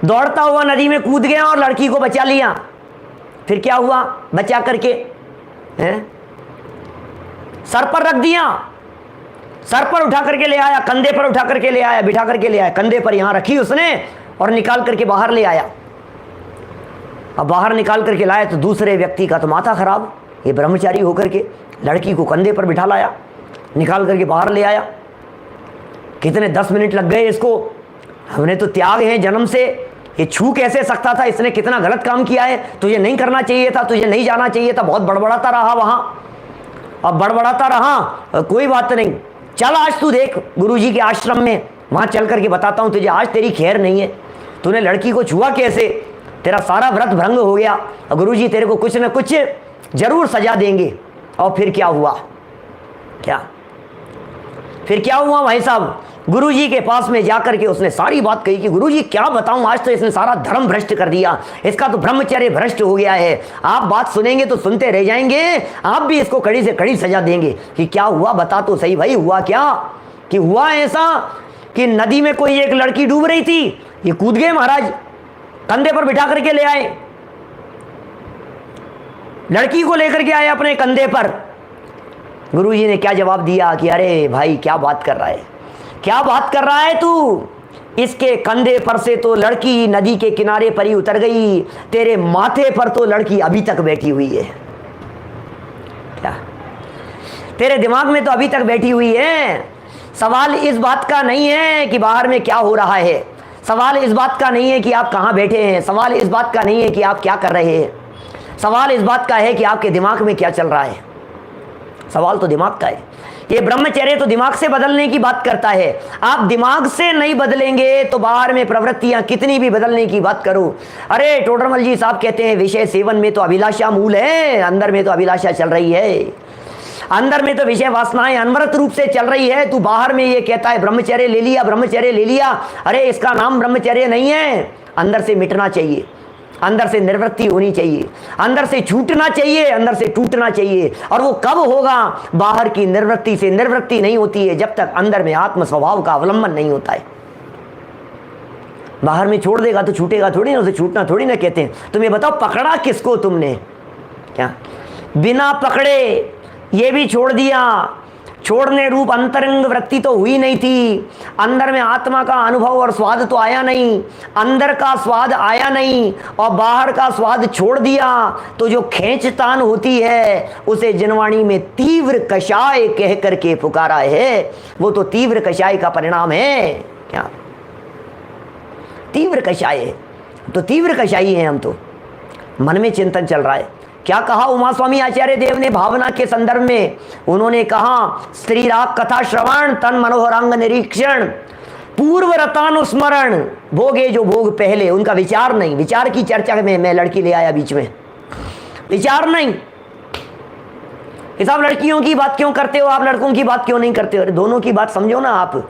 दौड़ता हुआ नदी में कूद गया और लड़की को बचा लिया। फिर क्या हुआ, बचा करके हैं सर पर रख दिया, सर पर उठा करके ले आया, कंधे पर उठा करके ले आया, बिठा करके ले आया, कंधे पर यहां रखी उसने और निकाल करके बाहर ले आया। अब बाहर निकाल करके लाया तो दूसरे व्यक्ति का तो माथा खराब, ये ब्रह्मचारी होकर के लड़की को कंधे पर बिठा लाया, निकाल करके बाहर ले आया। कितने 10 मिनट लग गए इसको। हमने तो त्याग है जन्म से, ये छू कैसे सकता था, इसने कितना गलत काम किया है, तुझे नहीं करना चाहिए था, तुझे नहीं जाना चाहिए था। बहुत बड़बड़ाता रहा वहां, अब बड़बड़ाता रहा, कोई बात नहीं, चल आज तू देख गुरुजी के आश्रम में, वहां चल करके बताता हूं तुझे, आज तेरी खैर नहीं है। तूने लड़की को छुआ कैसे, तेरा सारा व्रत भंग हो गया, और गुरुजी तेरे को कुछ न कुछ जरूर सजा देंगे। और फिर क्या हुआ, फिर क्या हुआ भाई साहब, गुरुजी के पास में जाकर के उसने सारी बात कही कि गुरुजी क्या बताऊं, आज तो इसने सारा धर्म भ्रष्ट कर दिया, इसका तो ब्रह्मचर्य भ्रष्ट हो गया है। आप बात सुनेंगे तो सुनते रह जाएंगे, आप भी इसको कड़ी से कड़ी सजा देंगे। कि क्या हुआ, बता तो सही भाई, हुआ क्या? कि हुआ ऐसा कि नदी में कोई एक लड़की डूब रही थी, ये कूद गए महाराज, कंधे पर बिठा करके ले आए, लड़की को लेकर के आए अपने कंधे पर। गुरुजी ने क्या जवाब दिया कि अरे भाई क्या बात कर रहा है, क्या बात कर रहा है तू, इसके कंधे पर से तो लड़की नदी के किनारे पर ही उतर गई, तेरे माथे पर तो लड़की अभी तक बैठी हुई है। क्या तेरे दिमाग में तो अभी तक बैठी हुई है। सवाल इस बात का नहीं है कि बाहर में क्या हो रहा है, सवाल इस बात का नहीं है कि आप कहां बैठे हैं, सवाल इस बात का नहीं है कि आप क्या कर रहे हैं, सवाल इस बात का है कि आपके दिमाग में क्या चल रहा है। सवाल तो दिमाग का है। ये ब्रह्मचर्य तो दिमाग से बदलने की बात करता है। आप दिमाग से नहीं बदलेंगे तो बाहर में प्रवृत्तियां कितनी भी बदलने की बात करो। अरे टोडरमल जी साहब कहते हैं विषय सेवन में तो अभिलाषा मूल है, अंदर में तो अभिलाषा चल रही है, अंदर में तो विषय वासनाएं अनवरत रूप से चल रही है। तू बाहर में ये कहता है ब्रह्मचर्य ले लिया, ब्रह्मचर्य ले लिया, अरे इसका नाम ब्रह्मचर्य नहीं है। अंदर से मिटना चाहिए, अंदर से निर्वृत्ति होनी चाहिए, अंदर से छूटना चाहिए, अंदर से टूटना चाहिए। और वो कब होगा, बाहर की निर्वृत्ति से निर्वृत्ति नहीं होती है जब तक अंदर में आत्म स्वभाव का अवलंबन नहीं होता है। बाहर में छोड़ देगा तो छूटेगा थोड़ी ना, उसे छूटना थोड़ी ना कहते हैं। तुम ये बताओ पकड़ा किसको तुमने, क्या बिना पकड़े ये भी छोड़ दिया, छोड़ने रूप अंतरंग वृत्ति तो हुई नहीं थी, अंदर में आत्मा का अनुभव और स्वाद तो आया नहीं, अंदर का स्वाद आया नहीं और बाहर का स्वाद छोड़ दिया, तो जो खींचतान होती है उसे जनवाणी में तीव्र कषाय कह करके पुकारा है। वो तो तीव्र कषाय का परिणाम है। क्या तीव्र कषाय है, तो तीव्र कषाई है हम तो। मन में चिंतन चल रहा है। क्या कहा उमा स्वामी आचार्य देव ने भावना के संदर्भ में, उन्होंने कहा स्त्री राग कथा श्रवण तन मनोहरांग निरीक्षण पूर्व रतानुस्मरण, भोगे जो भोग पहले, उनका विचार नहीं। विचार की चर्चा में मैं लड़की ले आया बीच में, विचार नहीं। आप लड़कियों की बात क्यों करते हो, आप लड़कों की बात क्यों नहीं करते हो? दोनों की बात समझो ना आप।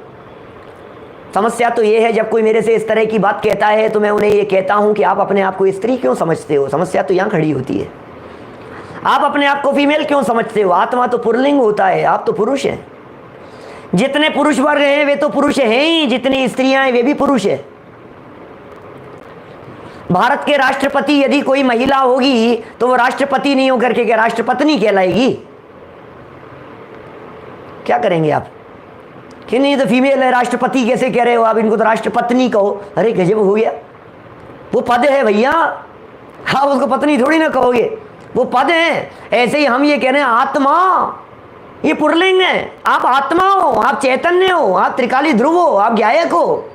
समस्या तो ये है जब कोई मेरे से इस तरह की बात कहता है तो मैं उन्हें ये कहता हूं कि आप अपने आप को स्त्री क्यों समझते हो। समस्या तो यहां खड़ी होती है। आप अपने आप को फीमेल क्यों समझते हो? आत्मा तो पुल्लिंग होता है, आप तो पुरुष हैं। जितने पुरुष वर्ग हैं वे तो पुरुष हैं ही, जितनी स्त्रियां हैं वे भी पुरुष हैं। भारत के राष्ट्रपति यदि कोई महिला होगी तो वो राष्ट्रपति नहीं होकर के क्या राष्ट्रपत्नी कहलाएगी? क्या करेंगे आप कि नहीं तो फीमेल है, राष्ट्रपति कैसे कह रहे हो आप, इनको तो राष्ट्रपत्नी कहो। अरे गजब हो गया, वो पद है भैया, हाँ उसको पत्नी थोड़ी ना कहोगे, वो पद है। ऐसे ही हम ये कह रहे हैं आत्मा, ये पुरलिंग है। आप आत्मा हो, आप चैतन्य हो, आप त्रिकाली ध्रुव हो, आप ज्ञायक हो।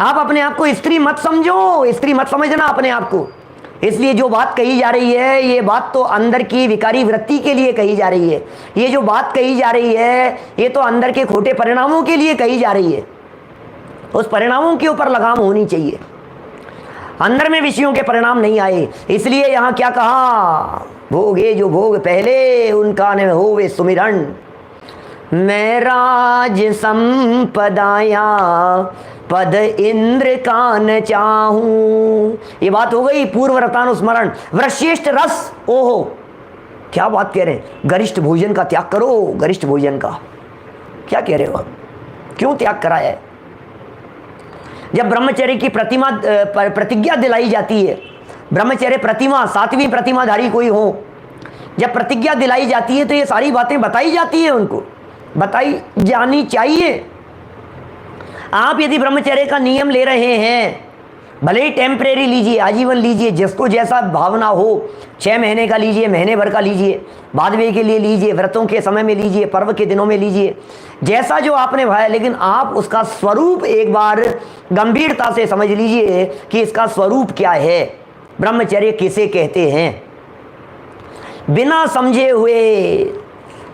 आप अपने आप को स्त्री मत समझो, स्त्री मत समझना अपने आप को। इसलिए जो बात कही जा रही है ये बात तो अंदर की विकारी वृत्ति के लिए कही जा रही है। ये जो बात कही जा रही है ये तो अंदर के खोटे परिणामों के लिए कही जा रही है। उस परिणामों के ऊपर लगाम होनी चाहिए, अंदर में विषयों के परिणाम नहीं आए। इसलिए यहाँ क्या कहा, भोगे जो भोग पहले उनका न होवे सुमिरन, मैं राज संपदाया पद इंद्र का न चाहूं। ये बात हो गई पूर्व रतानुस्मरण। वृश्रेष्ठ रस, ओहो क्या बात कह रहे हैं, गरिष्ठ भोजन का त्याग करो, गरिष्ठ भोजन का क्या कह रहे हो आप, क्यों त्याग करा है? जब ब्रह्मचर्य की प्रतिज्ञा दिलाई जाती है, ब्रह्मचर्य प्रतिमा, 7वीं प्रतिमाधारी कोई हो, जब प्रतिज्ञा दिलाई जाती है तो ये सारी बातें बताई जाती है, उनको बताई जानी चाहिए। आप यदि ब्रह्मचर्य का नियम ले रहे हैं, भले ही टेम्परेरी लीजिए, आजीवन लीजिए, जिसको जैसा भावना हो, 6 महीने का लीजिए, महीने भर का लीजिए, बाद में के लिए लीजिए, व्रतों के समय में लीजिए, पर्व के दिनों में लीजिए, जैसा जो आपने भाया, लेकिन आप उसका स्वरूप एक बार गंभीरता से समझ लीजिए कि इसका स्वरूप क्या है, ब्रह्मचर्य किसे कहते हैं। बिना समझे हुए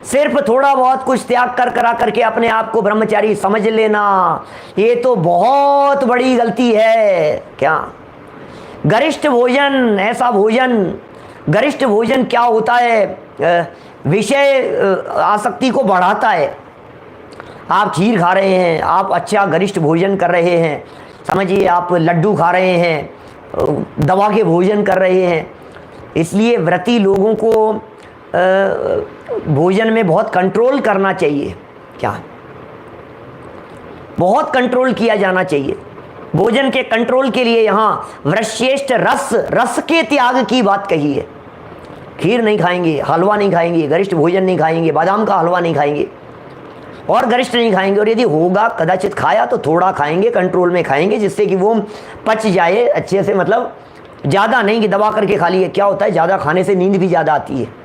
सिर्फ थोड़ा बहुत कुछ त्याग करा करके अपने आप को ब्रह्मचारी समझ लेना, ये तो बहुत बड़ी गलती है। क्या गरिष्ठ भोजन, ऐसा भोजन, गरिष्ठ भोजन क्या होता है, विषय आसक्ति को बढ़ाता है। आप खीर खा रहे हैं, आप अच्छा गरिष्ठ भोजन कर रहे हैं, समझिए आप लड्डू खा रहे हैं, दवा के भोजन कर रहे हैं। इसलिए व्रती लोगों को भोजन में बहुत कंट्रोल करना चाहिए। क्या बहुत कंट्रोल किया जाना चाहिए। भोजन के कंट्रोल के लिए यहाँ वृश्रेष्ठ रस के त्याग की बात कही है। खीर नहीं खाएंगे, हलवा नहीं खाएंगे, गरिष्ठ भोजन नहीं खाएंगे, बादाम का हलवा नहीं खाएंगे और गरिष्ठ नहीं खाएंगे, और यदि होगा कदाचित खाया तो थोड़ा खाएंगे, कंट्रोल में खाएंगे, जिससे कि वो पच जाए अच्छे से। मतलब ज़्यादा नहीं कि दबा करके खा लिए। क्या होता है, ज़्यादा खाने से नींद भी ज़्यादा आती है।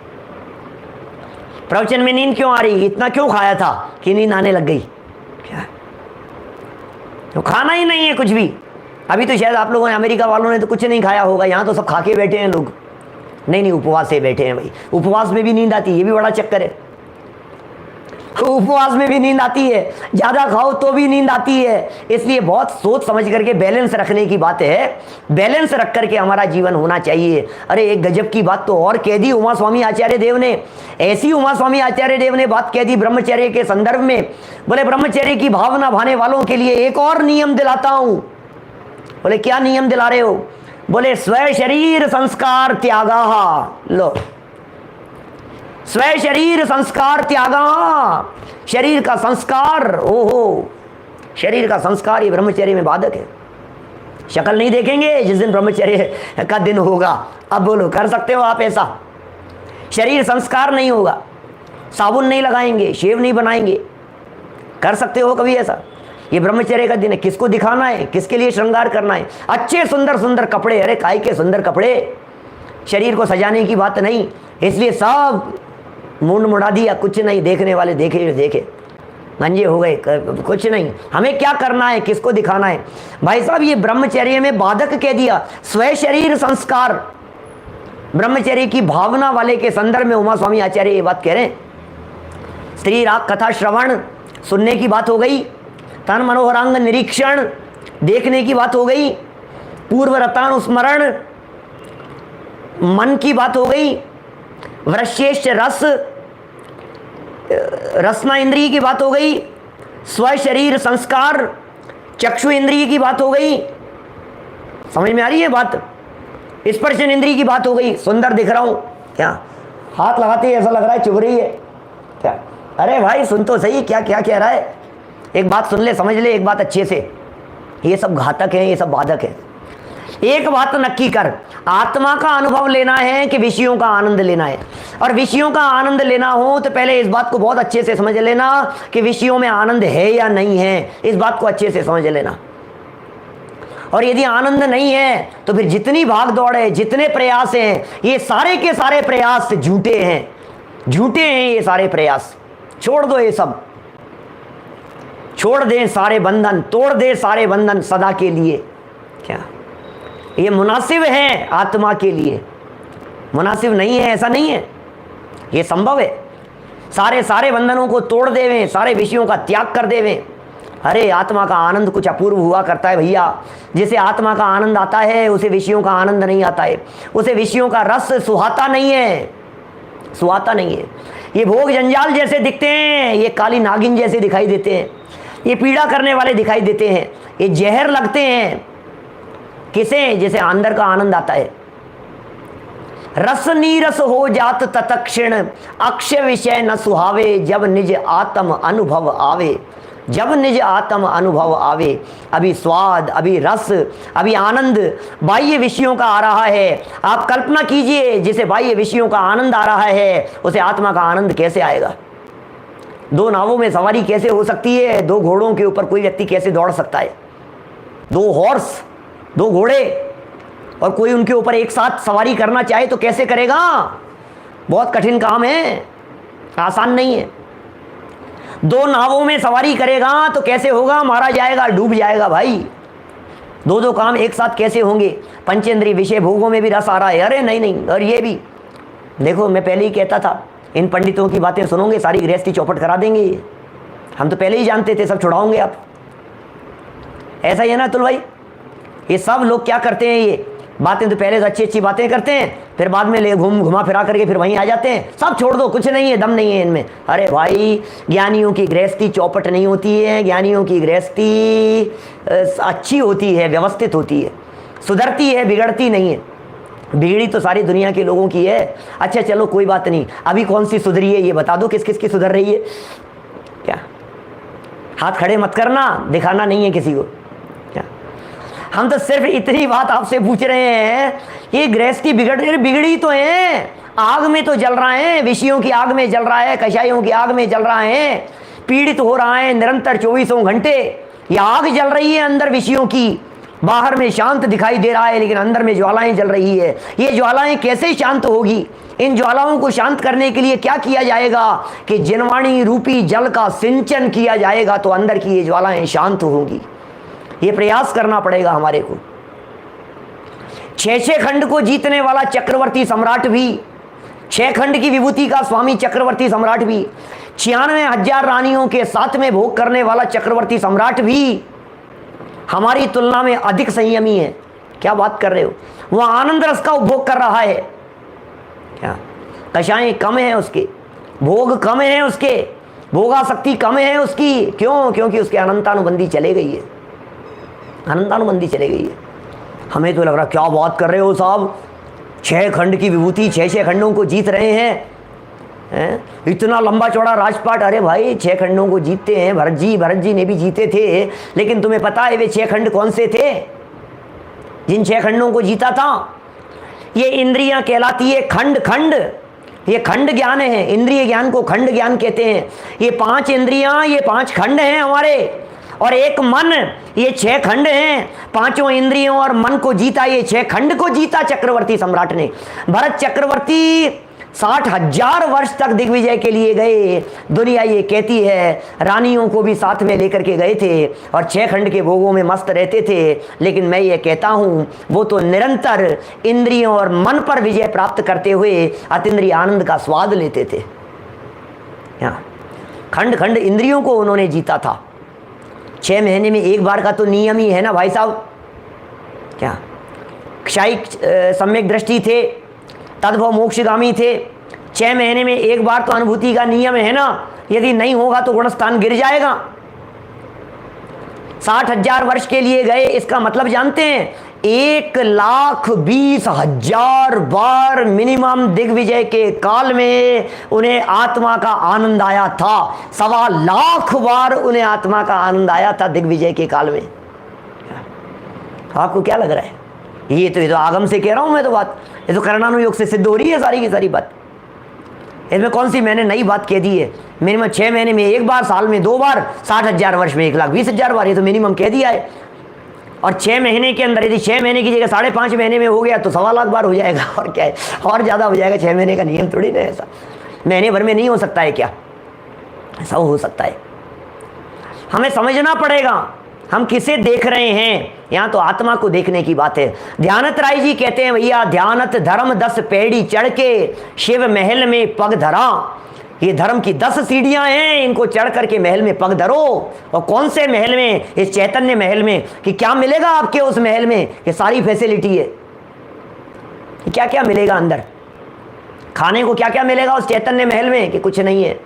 प्रवचन में नींद क्यों आ रही, इतना क्यों खाया था कि नींद आने लग गई? क्या तो खाना ही नहीं है कुछ भी। अभी तो शायद आप लोगों ने, अमेरिका वालों ने तो कुछ नहीं खाया होगा, यहाँ तो सब खा के बैठे हैं लोग। नहीं, उपवास से बैठे हैं भाई। उपवास में भी नींद आती है, ये भी बड़ा चक्कर है। उपवास में भी नींद आती है, ज़्यादा खाओ तो भी नींद आती है। इसलिए बहुत सोच समझ करके बैलेंस रखने की बात है। बैलेंस रख करके हमारा जीवन होना चाहिए। अरे एक गजब की बात तो और कह दी उमा स्वामी आचार्य देव ने। ऐसी उमा स्वामी आचार्य देव ने बात कह दी ब्रह्मचर्य के संदर्भ में। बोले ब्रह्मचर्य की भावना भाने वालों के लिए एक और नियम दिलाता हूँ। बोले क्या नियम दिला रहे हो? बोले स्व शरीर संस्कार त्यागा। लो, स्व शरीर संस्कार त्यागा। शरीर का संस्कार, ओहो, शरीर का संस्कार ये ब्रह्मचर्य में बाधक है। शक्ल नहीं देखेंगे जिस दिन ब्रह्मचर्य का दिन होगा। अब बोलो, कर सकते हो आप ऐसा? शरीर संस्कार नहीं होगा, साबुन नहीं लगाएंगे, शेव नहीं बनाएंगे, कर सकते हो कभी ऐसा? ये ब्रह्मचर्य का दिन है। किसको दिखाना है, किसके लिए श्रृंगार करना है? अच्छे सुंदर सुंदर कपड़े, अरे काय के सुंदर कपड़े, शरीर को सजाने की बात नहीं। इसलिए सब मुंड मुड़ा दिया, कुछ नहीं, देखने वाले देखे देखे गंजे हो गए, कुछ नहीं। हमें क्या करना है, किसको दिखाना है? भाई साहब ये ब्रह्मचर्य में बाधक कह दिया। स्व शरीर संस्कार, ब्रह्मचर्य की भावना वाले के संदर्भ में उमा स्वामी आचार्य ये बात कह रहे हैं। स्त्री राग कथा श्रवण सुनने की बात हो गई, तन मनोहरांग निरीक्षण देखने की बात हो गई, पूर्व रतानुस्मरण मन की बात हो गई, वृश्रेष्ठ रसना इंद्रिय की बात हो गई, स्व शरीर संस्कार चक्षु इंद्रिय की बात हो गई। समझ में आ रही है बात? स्पर्शन इंद्रिय की बात हो गई। सुंदर दिख रहा हूं, क्या हाथ लगाते ऐसा लग रहा है चुभ रही है क्या? अरे भाई सुन तो सही, क्या क्या कह रहा है? एक बात सुन ले, समझ ले एक बात अच्छे से। ये सब घातक है, ये सब बाधक है। एक बात तो नक्की कर, आत्मा का अनुभव लेना है कि विषयों का आनंद लेना है? और विषयों का आनंद लेना हो तो पहले इस बात को बहुत अच्छे से समझ लेना कि विषयों में आनंद है या नहीं है। इस बात को अच्छे से समझ लेना। और यदि आनंद नहीं है तो फिर जितनी भाग दौड़ है, जितने प्रयास हैं, ये सारे के सारे प्रयास झूठे हैं। झूठे हैं ये सारे प्रयास। छोड़ दो ये सब, छोड़ दें सारे बंधन, तोड़ दे सारे बंधन सदा के लिए। क्या ये मुनासिब है आत्मा के लिए? मुनासिब नहीं है, ऐसा नहीं है। ये संभव है। सारे बंधनों को तोड़ देवें, सारे विषयों का त्याग कर देवें, अरे आत्मा का आनंद कुछ अपूर्व हुआ करता है भैया। जिसे आत्मा का आनंद आता है उसे विषयों का आनंद नहीं आता है, उसे विषयों का रस सुहाता नहीं है, सुहाता नहीं है। ये भोग जंजाल जैसे दिखते हैं, ये काली नागिन जैसे दिखाई देते हैं, ये पीड़ा करने वाले दिखाई देते हैं, ये जहर लगते हैं। किसे? जिसे अंदर का आनंद आता है। रस नीरस हो जात तत्क्षण अक्षय विषय न सुहावे, जब निज आत्म अनुभव आवे, जब निज आत्म अनुभव आवे। अभी स्वाद, अभी रस, अभी आनंद बाह्य विषयों का आ रहा है। आप कल्पना कीजिए, जिसे बाह्य विषयों का आनंद आ रहा है उसे आत्मा का आनंद कैसे आएगा? दो नावों में सवारी कैसे हो सकती है? दो घोड़ों के ऊपर कोई व्यक्ति कैसे दौड़ सकता है? दो हॉर्स, दो घोड़े, और कोई उनके ऊपर एक साथ सवारी करना चाहे तो कैसे करेगा? बहुत कठिन काम है, आसान नहीं है। दो नावों में सवारी करेगा तो कैसे होगा? मारा जाएगा, डूब जाएगा भाई। दो दो काम एक साथ कैसे होंगे? पंचेंद्रिय विषय भोगों में भी रस आ रहा है, अरे नहीं नहीं, और ये भी देखो, मैं पहले ही कहता था इन पंडितों की बातें सुनोगे सारी गृहस्थी चौपट करा देंगे ये। हम तो पहले ही जानते थे, सब छुड़ाओगे आप। ऐसा ही है ना अतुल भाई? ये सब लोग क्या करते हैं, ये बातें तो पहले तो अच्छी अच्छी बातें करते हैं, फिर बाद में ले घुमा फिरा करके फिर वहीं आ जाते हैं। सब छोड़ दो, कुछ नहीं है, दम नहीं है इनमें। अरे भाई, ज्ञानियों की गृहस्थी चौपट नहीं होती है, ज्ञानियों की गृहस्थी अच्छी होती है, व्यवस्थित होती है, सुधरती है, बिगड़ती नहीं है। बिगड़ी तो सारी दुनिया के लोगों की है। अच्छा चलो कोई बात नहीं, अभी कौन सी सुधरी है ये बता दो, किस किस की सुधर रही है? क्या हाथ खड़े मत करना, दिखाना नहीं है किसी को। क्या हम तो सिर्फ इतनी बात आपसे पूछ रहे हैं, ये गृहस्थी बिगड़ी तो है, आग में तो जल रहा है, विषयों की आग में जल रहा है, कषायों की आग में जल रहा है, पीड़ित हो रहा है निरंतर 24 घंटे। ये आग जल रही है अंदर विषयों की, बाहर में शांत दिखाई दे रहा है लेकिन अंदर में ज्वालाएं जल रही है। ये ज्वालाएं कैसे शांत होगी? इन ज्वालाओं को शांत करने के लिए क्या किया जाएगा कि जिनवाणी रूपी जल का सिंचन किया जाएगा तो अंदर की ये ज्वालाएं शांत होंगी। ये प्रयास करना पड़ेगा हमारे को। 6 खंड को जीतने वाला चक्रवर्ती सम्राट भी, 6 खंड की विभूति का स्वामी चक्रवर्ती सम्राट भी, 96,000 रानियों के साथ में भोग करने वाला चक्रवर्ती सम्राट भी हमारी तुलना में अधिक संयमी है। क्या बात कर रहे हो? वह आनंद रस का उपभोग कर रहा है। क्या कषाएं कम है उसके, भोग कम है उसके, भोगासक्ति कम है उसकी। क्यों? क्योंकि उसके अनंतानुबंधी चले गई है, अनंतानुबंधी चले गई है। हमें तो लग रहा क्या बात कर रहे हो साहब, 6 खंड की विभूति 6 खंडों को जीत रहे हैं, इतना लंबा चौड़ा राजपाट। अरे भाई 6 खंडों को जीतते हैं, भरत जी ने भी जीते थे, लेकिन तुम्हें पता है वे 6 खंड कौन से थे जिन 6 खंडों को जीता था? ये इंद्रियां कहलाती है खंड। खंड ये खंड ज्ञान है, इंद्रिय ज्ञान को खंड ज्ञान कहते हैं। ये 5 इंद्रियां, ये 5 खंड हैं हमारे, और एक मन, ये 6 खंड हैं। 5 इंद्रियों और मन को जीता, ये 6 खंड को जीता चक्रवर्ती सम्राट ने। भरत चक्रवर्ती 60,000 वर्ष तक दिग्विजय के लिए गए। दुनिया ये कहती है रानियों को भी साथ में लेकर के गए थे और 6 खंड के भोगों में मस्त रहते थे, लेकिन मैं ये कहता हूँ वो तो निरंतर इंद्रियों और मन पर विजय प्राप्त करते हुए अतीन्द्रिय आनंद का स्वाद लेते थे। खंड खंड इंद्रियों को उन्होंने जीता था। 6 महीने में एक बार का तो नियम ही है ना भाई साहब। क्या क्षायिक सम्यक दृष्टि थे, तद्भव मोक्षगामी थे। 6 महीने में एक बार तो अनुभूति का नियम है ना, यदि नहीं होगा तो गुणस्थान गिर जाएगा। 60,000 वर्ष के लिए गए, इसका मतलब जानते हैं 1,20,000 बार मिनिमम दिग्विजय के काल में उन्हें आत्मा का आनंद आया था। 1.25 लाख बार उन्हें आत्मा का आनंद आया था दिग्विजय के काल में। आपको क्या लग रहा है? ये तो आगम से कह रहा हूं मैं तो बात, ये तो करणानुयोग से सिद्ध हो रही है सारी की सारी बात। इसमें कौन सी मैंने नई बात कह दी है? मिनिमम 6 महीने में एक बार, साल में 2 बार, 60,000 वर्ष में 1,20,000 बार, ये तो मिनिमम कह दिया है। और 6 महीने के अंदर यदि 6 महीने की जगह 5.5 महीने में हो गया तो 1.25 लाख बार हो जाएगा। और क्या है, और ज़्यादा हो जाएगा। 6 महीने का नियम थोड़ी ना ऐसा, महीने भर में नहीं हो सकता है क्या? ऐसा हो सकता है। हमें समझना पड़ेगा हम किसे देख रहे हैं। यहाँ तो आत्मा को देखने की बात है। ध्यानत राय जी कहते हैं भैया, ध्यानत धर्म 10 पेड़ी चढ़ के शिव महल में पग धरा। ये धर्म की 10 सीढ़ियां हैं, इनको चढ़ करके महल में पग धरो। और कौन से महल में? इस चैतन्य महल में। कि क्या मिलेगा आपके उस महल में? ये सारी फैसिलिटी है। क्या क्या मिलेगा अंदर? खाने को क्या क्या मिलेगा उस चैतन्य महल में? कि कुछ नहीं है।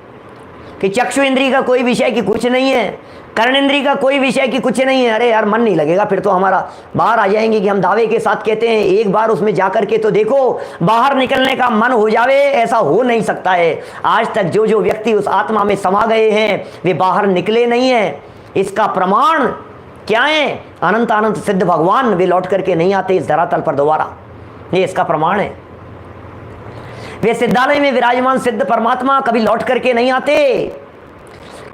कि चक्षु इंद्री का कोई विषय की कुछ नहीं है, कर्ण इंद्री का कोई विषय की कुछ नहीं है। अरे यार मन नहीं लगेगा फिर तो हमारा। बाहर आ जाएंगे कि हम दावे के साथ कहते हैं, एक बार उसमें जाकर के तो देखो, बाहर निकलने का मन हो जावे, ऐसा हो नहीं सकता है। आज तक जो जो व्यक्ति उस आत्मा में समा गए हैं वे बाहर निकले नहीं है। इसका प्रमाण क्या है? अनंत अनंत सिद्ध भगवान वे लौट करके नहीं आते इस धरातल पर दोबारा, ये इसका प्रमाण है। वे सिद्धालय में विराजमान सिद्ध परमात्मा कभी लौट करके नहीं आते।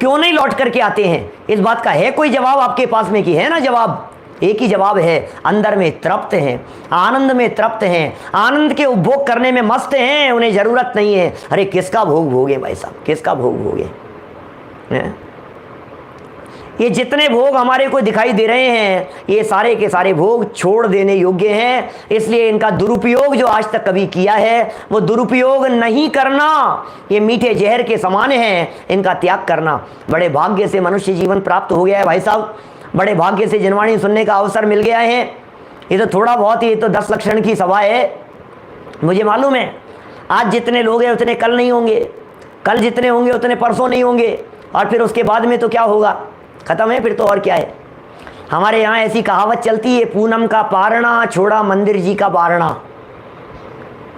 क्यों नहीं लौट करके आते हैं? इस बात का है कोई जवाब आपके पास में? कि है ना जवाब? एक ही जवाब है, अंदर में तृप्त हैं, आनंद में तृप्त हैं, आनंद के उपभोग करने में मस्त हैं, उन्हें जरूरत नहीं है। अरे किसका भोग भोगे भाई साहब, किसका भोग भोगे? ये जितने भोग हमारे को दिखाई दे रहे हैं, ये सारे के सारे भोग छोड़ देने योग्य हैं। इसलिए इनका दुरुपयोग जो आज तक कभी किया है वो दुरुपयोग नहीं करना। ये मीठे जहर के समान है, इनका त्याग करना। बड़े भाग्य से मनुष्य जीवन प्राप्त हो गया है भाई साहब, बड़े भाग्य से जनवाणी सुनने का अवसर मिल गया है। ये तो थोड़ा बहुत, ये तो 10 लक्षण की सभा है। मुझे मालूम है आज जितने लोग हैं उतने कल नहीं होंगे, कल जितने होंगे उतने परसों नहीं होंगे, और फिर उसके बाद में तो क्या होगा? खत्म है फिर तो। और क्या है? हमारे यहाँ ऐसी कहावत चलती है, पूनम का पारना छोड़ा मंदिर जी का बारना।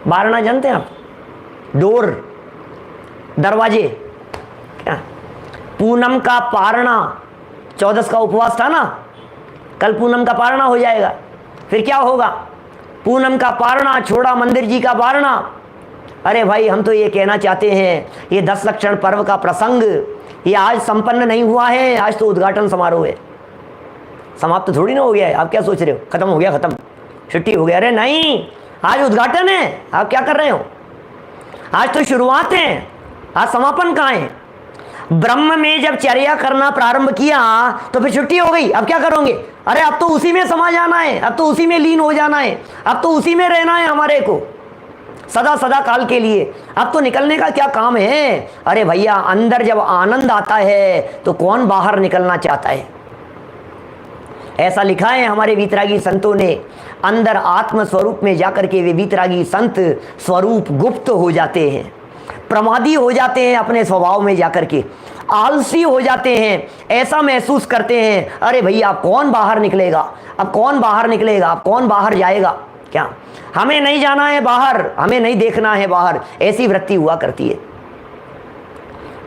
बारना जानते हैं आप? डोर, दरवाजे। क्या? पूनम का पारना, 14 का उपवास था ना, कल पूनम का पारना हो जाएगा। फिर क्या होगा? पूनम का पारना छोड़ा मंदिर जी का बारना। अरे भाई हम तो ये कहना चाहते हैं, ये 10 लक्षण पर्व का प्रसंग ये आज संपन्न नहीं हुआ है, आज तो उद्घाटन समारोह है। समाप्त तो थोड़ी ना हो गया है। आप क्या सोच रहे हो खत्म हो गया, खत्म, छुट्टी हो गया? अरे नहीं, आज उद्घाटन है। आप क्या कर रहे हो? आज तो शुरुआत है, आज समापन कहाँ है? ब्रह्म में जब चर्या करना प्रारंभ किया तो फिर छुट्टी हो गई। अब क्या करोगे? अरे अब तो उसी में समा जाना है, अब तो उसी में लीन हो जाना है, अब तो उसी में रहना है हमारे को सदा सदा काल के लिए। अब तो निकलने का क्या काम है? अरे भैया अंदर जब आनंद आता है तो कौन बाहर निकलना चाहता है? ऐसा लिखा है हमारे वीतरागी संतों ने, अंदर आत्म स्वरूप में जाकर के वे वीतरागी संत स्वरूप गुप्त हो जाते हैं, प्रमादी हो जाते हैं, अपने स्वभाव में जाकर के आलसी हो जाते हैं। ऐसा महसूस करते हैं, अरे भैया कौन बाहर निकलेगा, अब कौन बाहर निकलेगा, अब कौन बाहर जाएगा? क्या हमें नहीं जाना है बाहर, हमें नहीं देखना है बाहर, ऐसी वृत्ति हुआ करती है।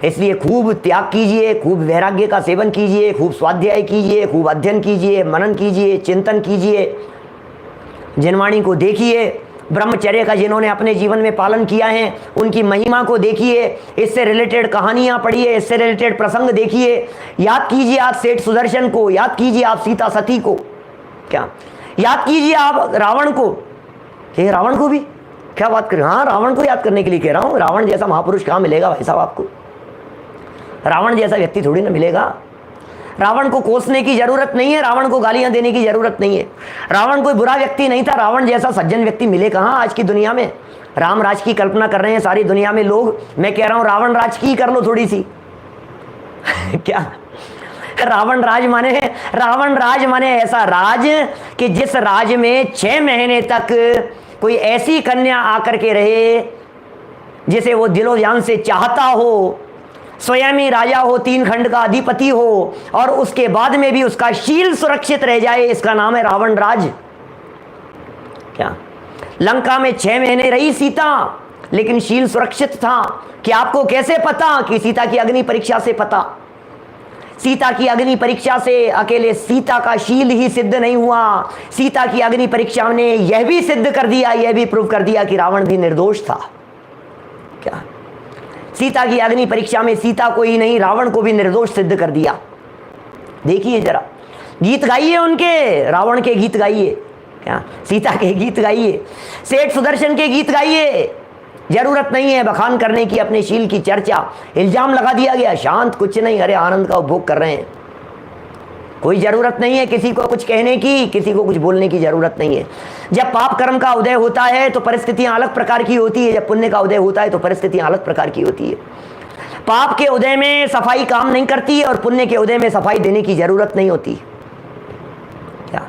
इसलिए खूब त्याग कीजिए, खूब वैराग्य का सेवन कीजिए, खूब स्वाध्याय कीजिए, खूब अध्ययन कीजिए, मनन कीजिए, चिंतन कीजिए, जिनवाणी को देखिए, ब्रह्मचर्य का जिन्होंने अपने जीवन में पालन किया है उनकी महिमा को देखिए, इससे रिलेटेड कहानियां पढ़िए, इससे रिलेटेड प्रसंग देखिए, याद कीजिए आप सेठ सुदर्शन को, याद कीजिए आप सीता सती को, क्या याद कीजिए आप रावण को। रावण को भी क्या बात करें? हाँ, रावण को याद करने के लिए कह रहा हूँ। रावण जैसा महापुरुष कहाँ मिलेगा भाई साहब आपको? रावण जैसा व्यक्ति थोड़ी ना मिलेगा। रावण को कोसने की जरूरत नहीं है, रावण को गालियां देने की जरूरत नहीं है। रावण कोई बुरा व्यक्ति नहीं था, रावण जैसा सज्जन व्यक्ति मिले कहाँ आज की दुनिया में? राम राज की कल्पना कर रहे हैं सारी दुनिया में लोग, मैं कह रहा हूँ रावण राज की कर लो थोड़ी सी। क्या रावण राज माने ऐसा राज कि जिस राज में 6 महीने तक कोई ऐसी कन्या आकर के रहे जिसे वो दिलो जान से चाहता हो, स्वयं ही राजा हो, 3 खंड का अधिपति हो, और उसके बाद में भी उसका शील सुरक्षित रह जाए, इसका नाम है रावण राज। क्या लंका में 6 महीने रही सीता, लेकिन शील सुरक्षित था। कि आपको कैसे पता? कि सीता की अग्नि परीक्षा से पता। सीता की अग्नि परीक्षा से अकेले सीता का शील ही सिद्ध नहीं हुआ, सीता की अग्नि परीक्षा ने यह भी सिद्ध कर दिया, यह भी प्रूव कर दिया कि रावण भी निर्दोष था। क्या सीता की अग्नि परीक्षा में सीता को ही नहीं रावण को भी निर्दोष सिद्ध कर दिया। देखिए जरा, गीत गाइए उनके, रावण के गीत गाइए, क्या सीता के गीत गाइए, सेठ सुदर्शन के गीत गाइए। जरूरत नहीं है बखान करने की, अपने शील की चर्चा। इल्जाम लगा दिया गया, शांत, कुछ नहीं, अरे आनंद का उपभोग कर रहे हैं। कोई जरूरत नहीं है किसी को कुछ कहने की, किसी को कुछ बोलने की जरूरत नहीं है। जब पाप कर्म का उदय होता है तो परिस्थितियां अलग प्रकार की होती है, जब पुण्य का उदय होता है तो परिस्थितियां अलग प्रकार की होती है। पाप के उदय में सफाई काम नहीं करती है और पुण्य के उदय में सफाई देने की जरूरत नहीं होती। क्या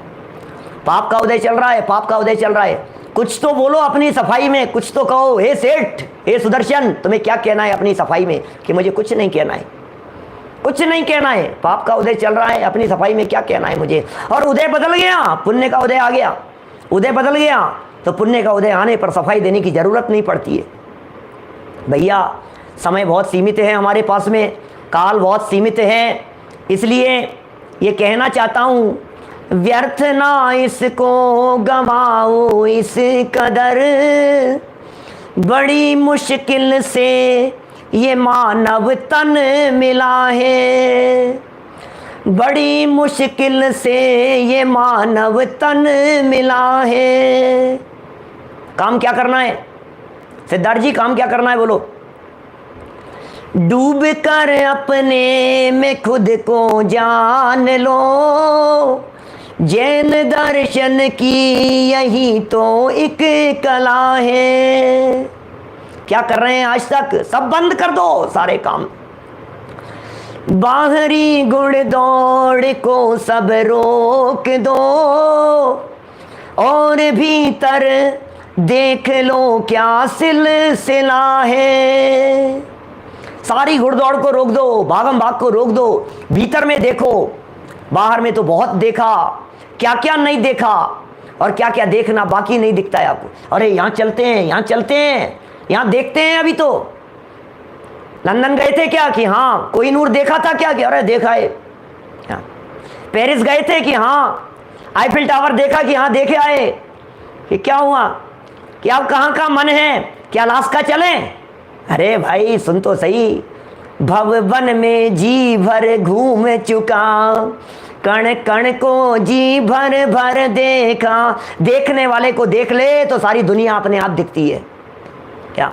पाप का उदय चल रहा है, पाप का उदय चल रहा है, कुछ तो बोलो अपनी सफाई में, कुछ तो कहो। हे सेठ, हे सुदर्शन, तुम्हें क्या कहना है अपनी सफाई में? कि मुझे कुछ नहीं कहना है, कुछ नहीं कहना है। पाप का उदय चल रहा है, अपनी सफाई में क्या कहना है मुझे? और उदय बदल गया, पुण्य का उदय आ गया, उदय बदल गया तो पुण्य का उदय आने पर सफाई देने की जरूरत नहीं पड़ती है। भैया समय बहुत सीमित है हमारे पास में, काल बहुत सीमित है, इसलिए ये कहना चाहता हूँ, व्यर्थ ना इसको गवाओ इस कदर, बड़ी मुश्किल से ये मानव तन मिला है, बड़ी मुश्किल से ये मानव तन मिला है। काम क्या करना है सिद्धार्थ जी, काम क्या करना है बोलो? डूब कर अपने में खुद को जान लो, जैन दर्शन की यही तो एक कला है। क्या कर रहे हैं आज तक? सब बंद कर दो सारे काम, बाहरी गुड़ दौड़ को सब रोक दो और भीतर देख लो क्या सिलसिला है। सारी घुड़दौड़ को रोक दो, भागम भाग को रोक दो, भीतर में देखो। बाहर में तो बहुत देखा, क्या क्या नहीं देखा और क्या क्या देखना बाकी नहीं दिखता है आपको। अरे यहाँ चलते हैं, यहाँ चलते हैं, यहाँ देखते हैं। अभी तो लंदन गए थे क्या? कि हाँ। कोई नूर देखा था क्या? कि अरे देखा है। पेरिस गए थे कि हाँ। आईफिल टावर देखा कि हाँ देखे आए। कि क्या हुआ? कि अब कहाँ का मन है? क्या अलास्का चलें? अरे भाई सुन तो सही, भव वन में जी भर घूम चुका, कण कण को जी भर भर देखा। देखने वाले को देख ले तो सारी दुनिया अपने आप दिखती है। क्या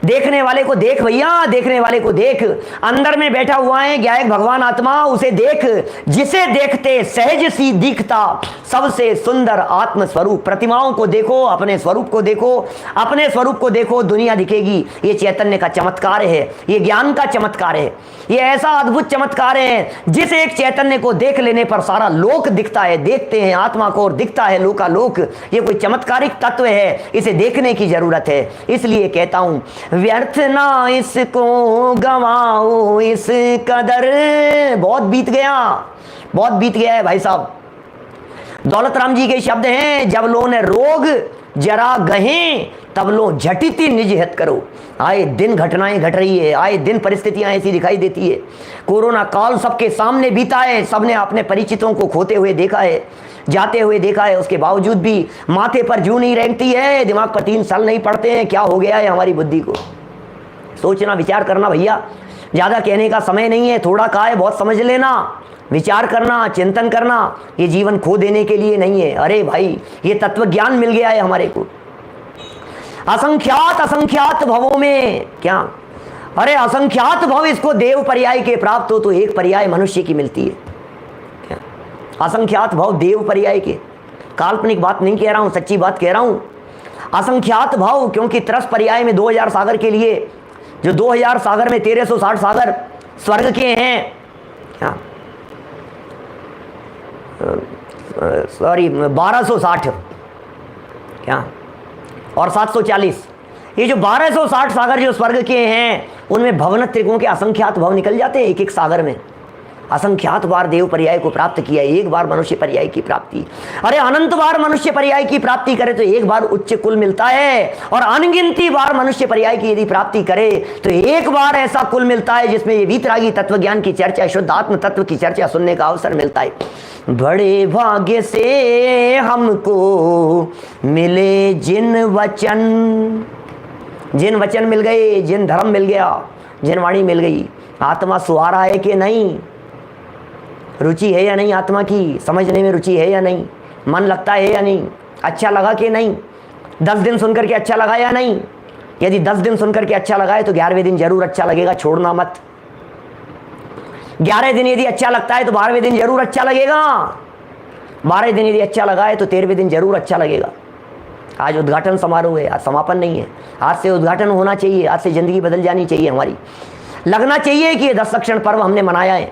देखने वाले को देख भैया, देखने वाले को देख। अंदर में बैठा हुआ है ज्ञायक भगवान आत्मा, उसे देख। जिसे देखते सहज सी दिखता सबसे सुंदर आत्म स्वरूप। प्रतिमाओं को देखो, अपने स्वरूप को देखो, अपने स्वरूप को देखो, दुनिया दिखेगी। ये चैतन्य का चमत्कार है, ये ज्ञान का चमत्कार है, ये ऐसा अद्भुत चमत्कार है जिस एक चैतन्य को देख लेने पर सारा लोक दिखता है। देखते हैं आत्मा को और दिखता है लोकालोक। ये कोई चमत्कारिक तत्व है, इसे देखने की जरूरत है। इसलिए कहता हूं, व्यर्थ ना इसको गवाओ इस कदर। बहुत बीत गया, बहुत बीत गया है भाई साहब। दौलत राम जी के शब्द हैं, जब लो ने रोग जरा गहें तब लो झटिति निज हित करो। आए दिन घटनाएं घट रही है, आए दिन परिस्थितियां ऐसी दिखाई देती है। कोरोना काल सबके सामने बीता है, सबने अपने परिचितों को खोते हुए देखा है, जाते हुए देखा है। उसके बावजूद भी माथे पर जूं नहीं रेंगती है, दिमाग पर 3 साल नहीं पड़ते हैं। क्या हो गया है हमारी बुद्धि को? सोचना, विचार करना भैया। ज़्यादा कहने का समय नहीं है, थोड़ा कहा है बहुत समझ लेना, विचार करना, चिंतन करना। ये जीवन खो देने के लिए नहीं है। अरे भाई ये तत्व ज्ञान मिल गया है हमारे को। असंख्यात असंख्यात भवों में क्या, अरे असंख्यात भव इसको देव पर्याय के प्राप्त हो तो एक पर्याय मनुष्य की मिलती है। क्या असंख्यात भव देव पर्याय के, काल्पनिक बात नहीं कह रहा हूं, सच्ची बात कह रहा हूं। असंख्यात भव, क्योंकि 30 पर्याय में 2000 सागर के लिए, जो 2000 सागर में 1360 सागर स्वर्ग के हैं, सॉरी 1260 क्या और 740, ये जो 1260 सागर जो स्वर्ग के हैं उनमें भवन त्रिकों के असंख्यात भव निकल जाते हैं एक एक सागर में। असंख्यात बार देव पर्याय को प्राप्त किया, एक बार मनुष्य पर्याय की प्राप्ति। अरे अनंत बार मनुष्य पर्याय की प्राप्ति करे तो एक बार उच्च कुल मिलता है, और अनगिनती बार मनुष्य पर्याय की यदि प्राप्ति करे तो एक बार ऐसा कुल मिलता है जिसमें ये वीतरागी तत्व ज्ञान की चर्चा, शुद्ध आत्म तत्व की चर्चा सुनने का अवसर मिलता है। बड़े भाग्य से हमको मिले जिन वचन, जिन वचन मिल गए, जिन धर्म मिल गया, जिन वाणी मिल गई। आत्मा सुहारा है कि नहीं? रुचि है या नहीं? आत्मा की समझने में रुचि है या नहीं? मन लगता है या नहीं? अच्छा लगा कि नहीं? 10 दिन सुनकर के अच्छा लगा या नहीं? यदि 10 दिन सुनकर के अच्छा लगा है तो 11वें दिन जरूर अच्छा लगेगा, छोड़ना मत। 11 दिन यदि अच्छा लगता है तो 12वें दिन जरूर अच्छा लगेगा। 12 दिन यदि अच्छा लगा है तो 13वें दिन जरूर अच्छा लगेगा। आज उद्घाटन समारोह है, आज समापन नहीं है। आज से उद्घाटन होना चाहिए, आज से जिंदगी बदल जानी चाहिए हमारी। लगना चाहिए कि ये 10 लक्षण पर्व हमने मनाया है,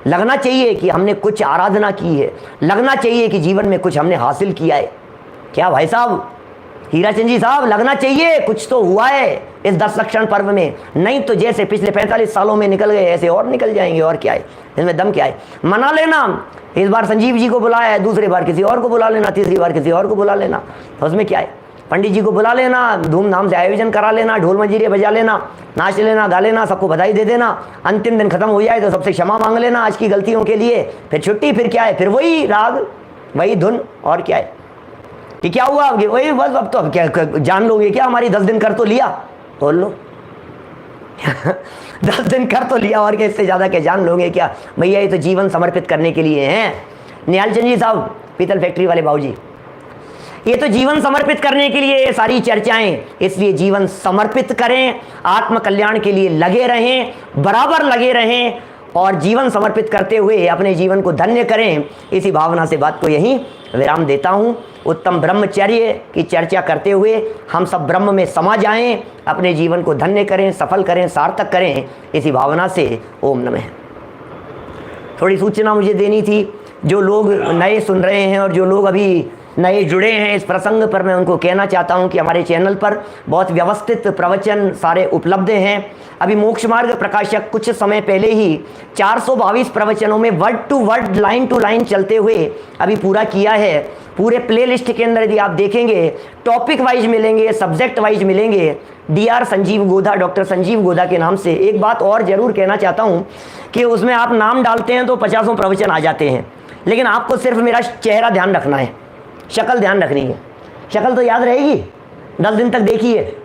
लगना चाहिए कि हमने कुछ आराधना की है, लगना चाहिए कि जीवन में कुछ हमने हासिल किया है। क्या भाई साहब, हीराचंद जी साहब, लगना चाहिए कुछ तो हुआ है इस 10 लक्षण पर्व में। नहीं तो जैसे पिछले 45 सालों में निकल गए ऐसे और निकल जाएंगे। और क्या है इसमें दम, क्या है? मना लेना, इस बार संजीव जी को बुलाया है, दूसरी बार किसी और को बुला लेना, तीसरी बार किसी और को बुला लेना, तो उसमें क्या है? पंडित जी को बुला लेना, धूमधाम से आयोजन करा लेना, ढोल मंजीरे बजा लेना, नाच लेना, गा लेना, सबको बधाई दे देना, अंतिम दिन खत्म हो जाए तो सबसे क्षमा मांग लेना आज की गलतियों के लिए, फिर छुट्टी, फिर क्या है? फिर वही राग, वही धुन, और क्या है कि क्या हुआ? वही बस, अब तो अब क्या जान लोगे क्या? हमारी 10 दिन कर तो लिया, बोल लो 10 दिन कर तो लिया, और क्या इससे ज़्यादा क्या जान लोगे क्या? भैया ये तो जीवन समर्पित करने के लिए हैं। निहाल चंद जी साहब, पीतल फैक्ट्री वाले बाबूजी, ये तो जीवन समर्पित करने के लिए ये सारी चर्चाएं, इसलिए जीवन समर्पित करें, आत्म कल्याण के लिए लगे रहें, बराबर लगे रहें, और जीवन समर्पित करते हुए अपने जीवन को धन्य करें। इसी भावना से बात को यहीं विराम देता हूं। उत्तम ब्रह्मचर्य की चर्चा करते हुए हम सब ब्रह्म में समा जाएं, अपने जीवन को धन्य करें, सफल करें, सार्थक करें, इसी भावना से ओम नमः। थोड़ी सूचना मुझे देनी थी, जो लोग नए सुन रहे हैं और जो लोग अभी नए जुड़े हैं इस प्रसंग पर, मैं उनको कहना चाहता हूं कि हमारे चैनल पर बहुत व्यवस्थित प्रवचन सारे उपलब्ध हैं। अभी मोक्ष मार्ग प्रकाशक कुछ समय पहले ही 422 प्रवचनों में word to word, line to line चलते हुए अभी पूरा किया है। पूरे प्लेलिस्ट के अंदर यदि आप देखेंगे, टॉपिक वाइज मिलेंगे, सब्जेक्ट वाइज मिलेंगे। DR संजीव गोधा, डॉक्टर संजीव गोधा के नाम से। एक बात और ज़रूर कहना चाहता हूँ कि उसमें आप नाम डालते हैं तो 50 प्रवचन आ जाते हैं, लेकिन आपको सिर्फ मेरा चेहरा ध्यान रखना है, शक्ल ध्यान रखनी है। शक्ल तो याद रहेगी, 10 दिन तक देखिए।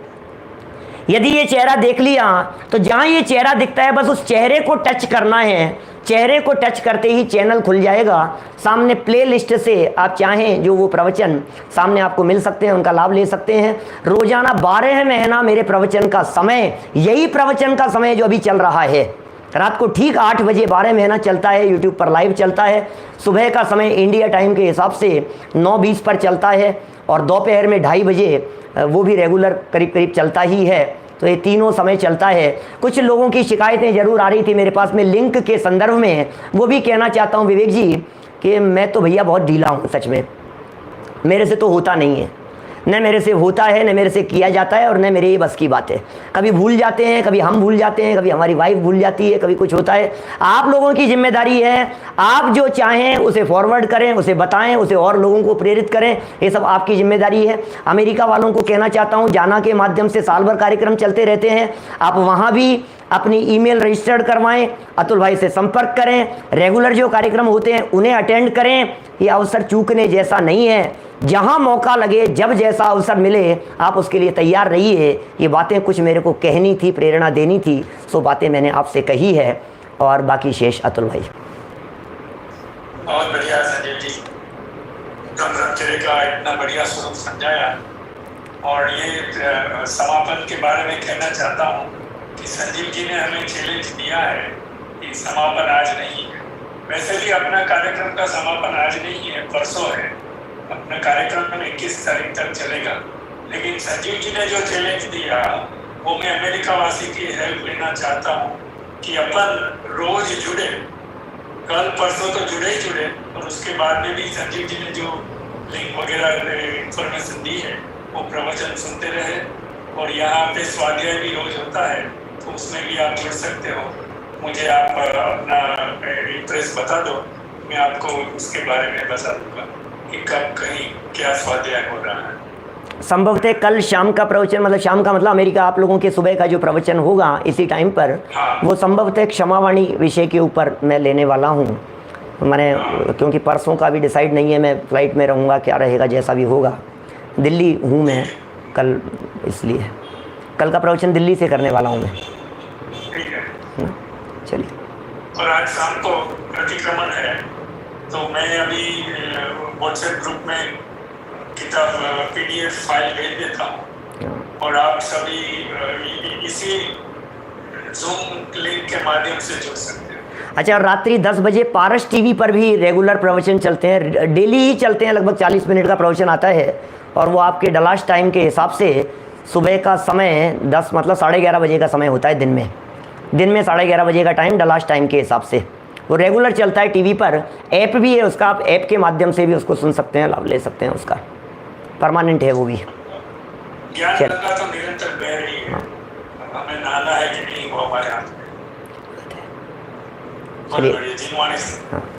यदि ये चेहरा देख लिया तो जहाँ ये चेहरा दिखता है बस उस चेहरे को टच करना है। चेहरे को टच करते ही चैनल खुल जाएगा, सामने प्लेलिस्ट से आप चाहें जो वो प्रवचन सामने आपको मिल सकते हैं, उनका लाभ ले सकते हैं। रोजाना 12 महीना मेरे प्रवचन का समय, यही प्रवचन का समय जो अभी चल रहा है, रात को ठीक 8 बजे 12 महीना चलता है, यूट्यूब पर लाइव चलता है। सुबह का समय इंडिया टाइम के हिसाब से 9:20 पर चलता है, और दोपहर में 2:30 बजे वो भी रेगुलर करीब करीब चलता ही है। तो ये तीनों समय चलता है। कुछ लोगों की शिकायतें ज़रूर आ रही थी मेरे पास में लिंक के संदर्भ में, वो भी कहना चाहता हूँ विवेक जी कि मैं तो भैया बहुत ढीला हूँ, सच में मेरे से तो होता नहीं है, न मेरे से होता है, न मेरे से किया जाता है, और न मेरे ये बस की बात है। कभी भूल जाते हैं, कभी हम भूल जाते हैं, कभी हमारी वाइफ भूल जाती है, कभी कुछ होता है। आप लोगों की जिम्मेदारी है, आप जो चाहें उसे फॉरवर्ड करें, उसे बताएं, उसे और लोगों को प्रेरित करें, ये सब आपकी जिम्मेदारी है। अमेरिका वालों को कहना चाहता हूँ, जाना के माध्यम से साल भर कार्यक्रम चलते रहते हैं, आप वहाँ भी अपनी ईमेल रजिस्टर्ड करवाएं, अतुल भाई से संपर्क करें, रेगुलर जो कार्यक्रम होते हैं उन्हें अटेंड करें। ये अवसर चूकने जैसा नहीं है, जहां मौका लगे, जब जैसा अवसर मिले आप उसके लिए तैयार रहिए। ये बातें कुछ मेरे को कहनी थी, प्रेरणा देनी थी, सो बातें मैंने आपसे कही है, और बाकी शेष अतुल भाई। बहुत बढ़िया संजीव जी, ब्रह्मचर्य का इतना बढ़िया स्वरूप समझाया। और ये समापन के बारे में कहना चाहता हूँ कि संजीव जी ने हमें चैलेंज दिया है कि समापन आज नहीं है। वैसे भी अपना कार्यक्रम का समापन आज नहीं है, परसों है। अपना कार्यक्रम 21 तारीख तक चलेगा, लेकिन संजीव जी ने जो चैलेंज दिया वो मैं अमेरिका वासी की हेल्प लेना चाहता हूँ कि अपन रोज जुड़े, कल परसों तो जुड़े ही जुड़े, और उसके बाद में भी संजीव जी ने जो लिंक वगैरह इंफॉर्मेशन दी है वो प्रवचन सुनते रहे। और यहाँ पे स्वाध्याय भी रोज होता है, तो उसमें भी आप जुड़ सकते हो। मुझे आप अपना एड्रेस बता दो, मैं आपको उसके बारे में बता दूंगा कि कब कहीं क्या स्वाध्याय हो रहा है। संभवतः कल शाम का प्रवचन, मतलब शाम का मतलब अमेरिका आप लोगों के सुबह का जो प्रवचन होगा इसी टाइम पर, हाँ। वो संभवतः क्षमावाणी विषय के ऊपर मैं लेने वाला हूँ। मैंने क्योंकि परसों का भी डिसाइड नहीं है, मैं फ्लाइट में रहूँगा, क्या रहेगा जैसा भी होगा। दिल्ली हूँ मैं कल, इसलिए कल का प्रवचन दिल्ली से करने वाला हूँ मैं। ठीक है, चलिए। और आज शाम को प्रतिक्रमण है, तो मैं अभी व्हाट्सएप ग्रुप में किताब PDF फाइल भेज देता हूँ, और आप सभी इसी जूम लिंक के माध्यम से जुड़ सकते हैं। अच्छा, रात्रि 10 बजे पारस TV पर भी रेगुलर प्रवचन चलते हैं, डेली ही चलते हैं, लगभग 40 मिनट का प्रवचन आता है, और वो आपके डलाश टाइम के हिसाब से सुबह का समय 10 मतलब 11:30 बजे का समय होता है दिन में। दिन में 11:30 बजे का टाइम डलास टाइम के हिसाब से, वो रेगुलर चलता है टीवी पर। ऐप भी है उसका, आप ऐप के माध्यम से भी उसको सुन सकते हैं, लाभ ले सकते हैं उसका, परमानेंट है वो भी। ज्ञान चल। गंगा तो निरंतर बह रही है, हमें नहाना है कि नहीं वो हमारे हाथ में। बहुत चलिए। बढ़िया, जिनवाणी। हाँ।